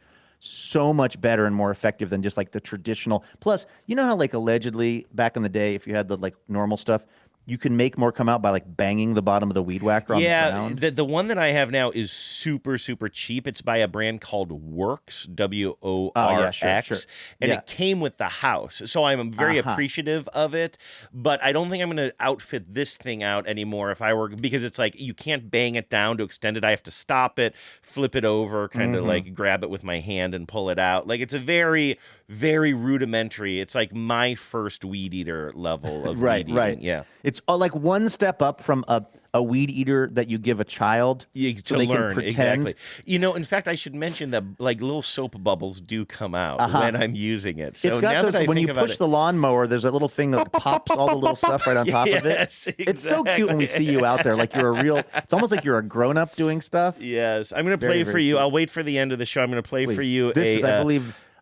better and more effective than just like the traditional. Plus, you know how like allegedly back in the day, if you had the like normal stuff, you can make more come out by like banging the bottom of the weed whacker on the ground. The one that I have now is super, super cheap. It's by a brand called Works, WORX, sure. and it came with the house. So I'm very appreciative of it, but I don't think I'm going to outfit this thing out anymore because it's like you can't bang it down to extend it. I have to stop it, flip it over, kind of like grab it with my hand and pull it out. Like it's a very, very rudimentary. It's like my first weed eater level of weed eating. Right. Yeah. It's like one step up from a weed eater that you give a child to they learn. Can pretend. Exactly. In fact, I should mention that like little soap bubbles do come out when I'm using it. So it's got those, when you push the lawnmower, there's a little thing that pops all the little stuff right on top of it. Exactly. It's so cute when we see you out there. Like it's almost like you're a grown-up doing stuff. Yes. I'm going to play for you. I'll wait for the end of the show. I'm going to play for you.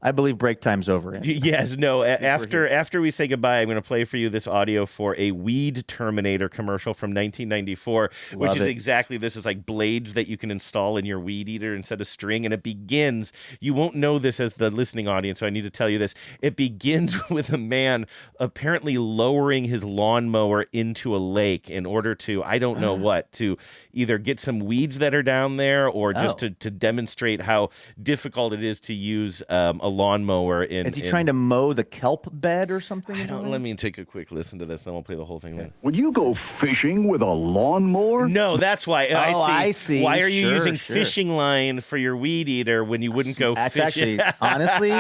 I believe break time's over. Andrew. Yes, no. After we say goodbye, I'm going to play for you this audio for a Weed Terminator commercial from 1994, which is exactly this. Is like blades that you can install in your weed eater instead of string, and it begins. You won't know this as the listening audience, so I need to tell you this. It begins with a man apparently lowering his lawnmower into a lake in order to, I don't know what, to either get some weeds that are down there or just to demonstrate how difficult it is to use a lawnmower Is he trying to mow the kelp bed or something? Let me take a quick listen to this, then we'll play the whole thing. Okay. Would you go fishing with a lawnmower? No, that's why. I see. Why are you using fishing line for your weed eater when you wouldn't go fishing? Actually, honestly,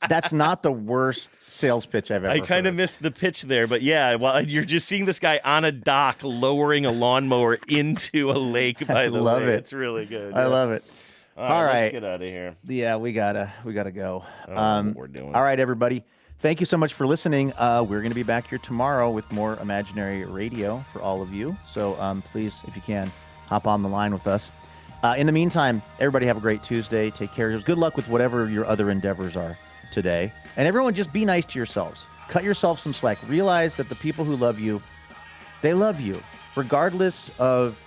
that's not the worst sales pitch I've ever heard. I kind of missed the pitch there, but yeah, well, you're just seeing this guy on a dock lowering a lawnmower into a lake, by the way. I love it. It's really good. I love it. All right, let's get out of here. Yeah, we gotta go. I don't know what we're doing. All right, everybody. Thank you so much for listening. We're going to be back here tomorrow with more imaginary radio for all of you. So please, if you can, hop on the line with us. In the meantime, everybody have a great Tuesday. Take care of yourselves. Good luck with whatever your other endeavors are today. And everyone, just be nice to yourselves. Cut yourself some slack. Realize that the people who love you, they love you, regardless of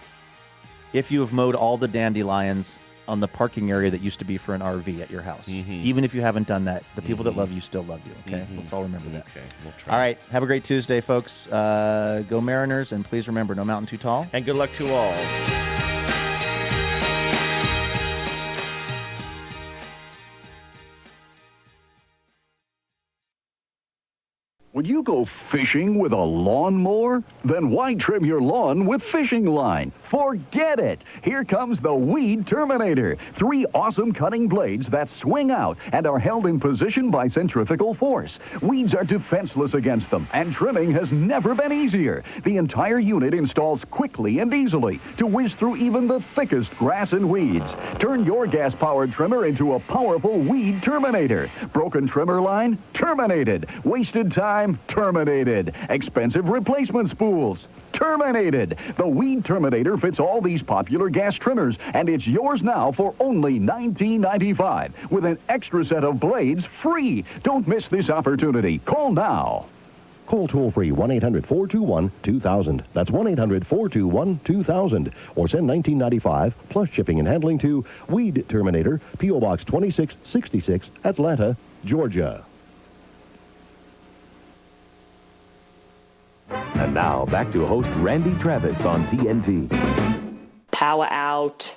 if you have mowed all the dandelions on the parking area that used to be for an RV at your house. Even if you haven't done that, the people that love you still love you, okay? Let's all remember that. Okay, we'll try. All right, have a great Tuesday, folks. Go Mariners, and please remember, no mountain too tall. And good luck to all. Would you go fishing with a lawnmower? Then why trim your lawn with fishing line? Forget it! Here comes the Weed Terminator. 3 awesome cutting blades that swing out and are held in position by centrifugal force. Weeds are defenseless against them, and trimming has never been easier. The entire unit installs quickly and easily to whiz through even the thickest grass and weeds. Turn your gas-powered trimmer into a powerful Weed Terminator. Broken trimmer line? Terminated. Wasted time? Terminated. Expensive replacement spools? Terminated. The Weed Terminator fits all these popular gas trimmers, and it's yours now for only $19.95 with an extra set of blades free. Don't miss this opportunity. Call now. Call toll-free 1-800-421-2000. That's 1-800-421-2000. Or send $19.95 plus shipping and handling to Weed Terminator, P.O. Box 2666, Atlanta, Georgia. And now, back to host Randy Travis on TNT. Power out.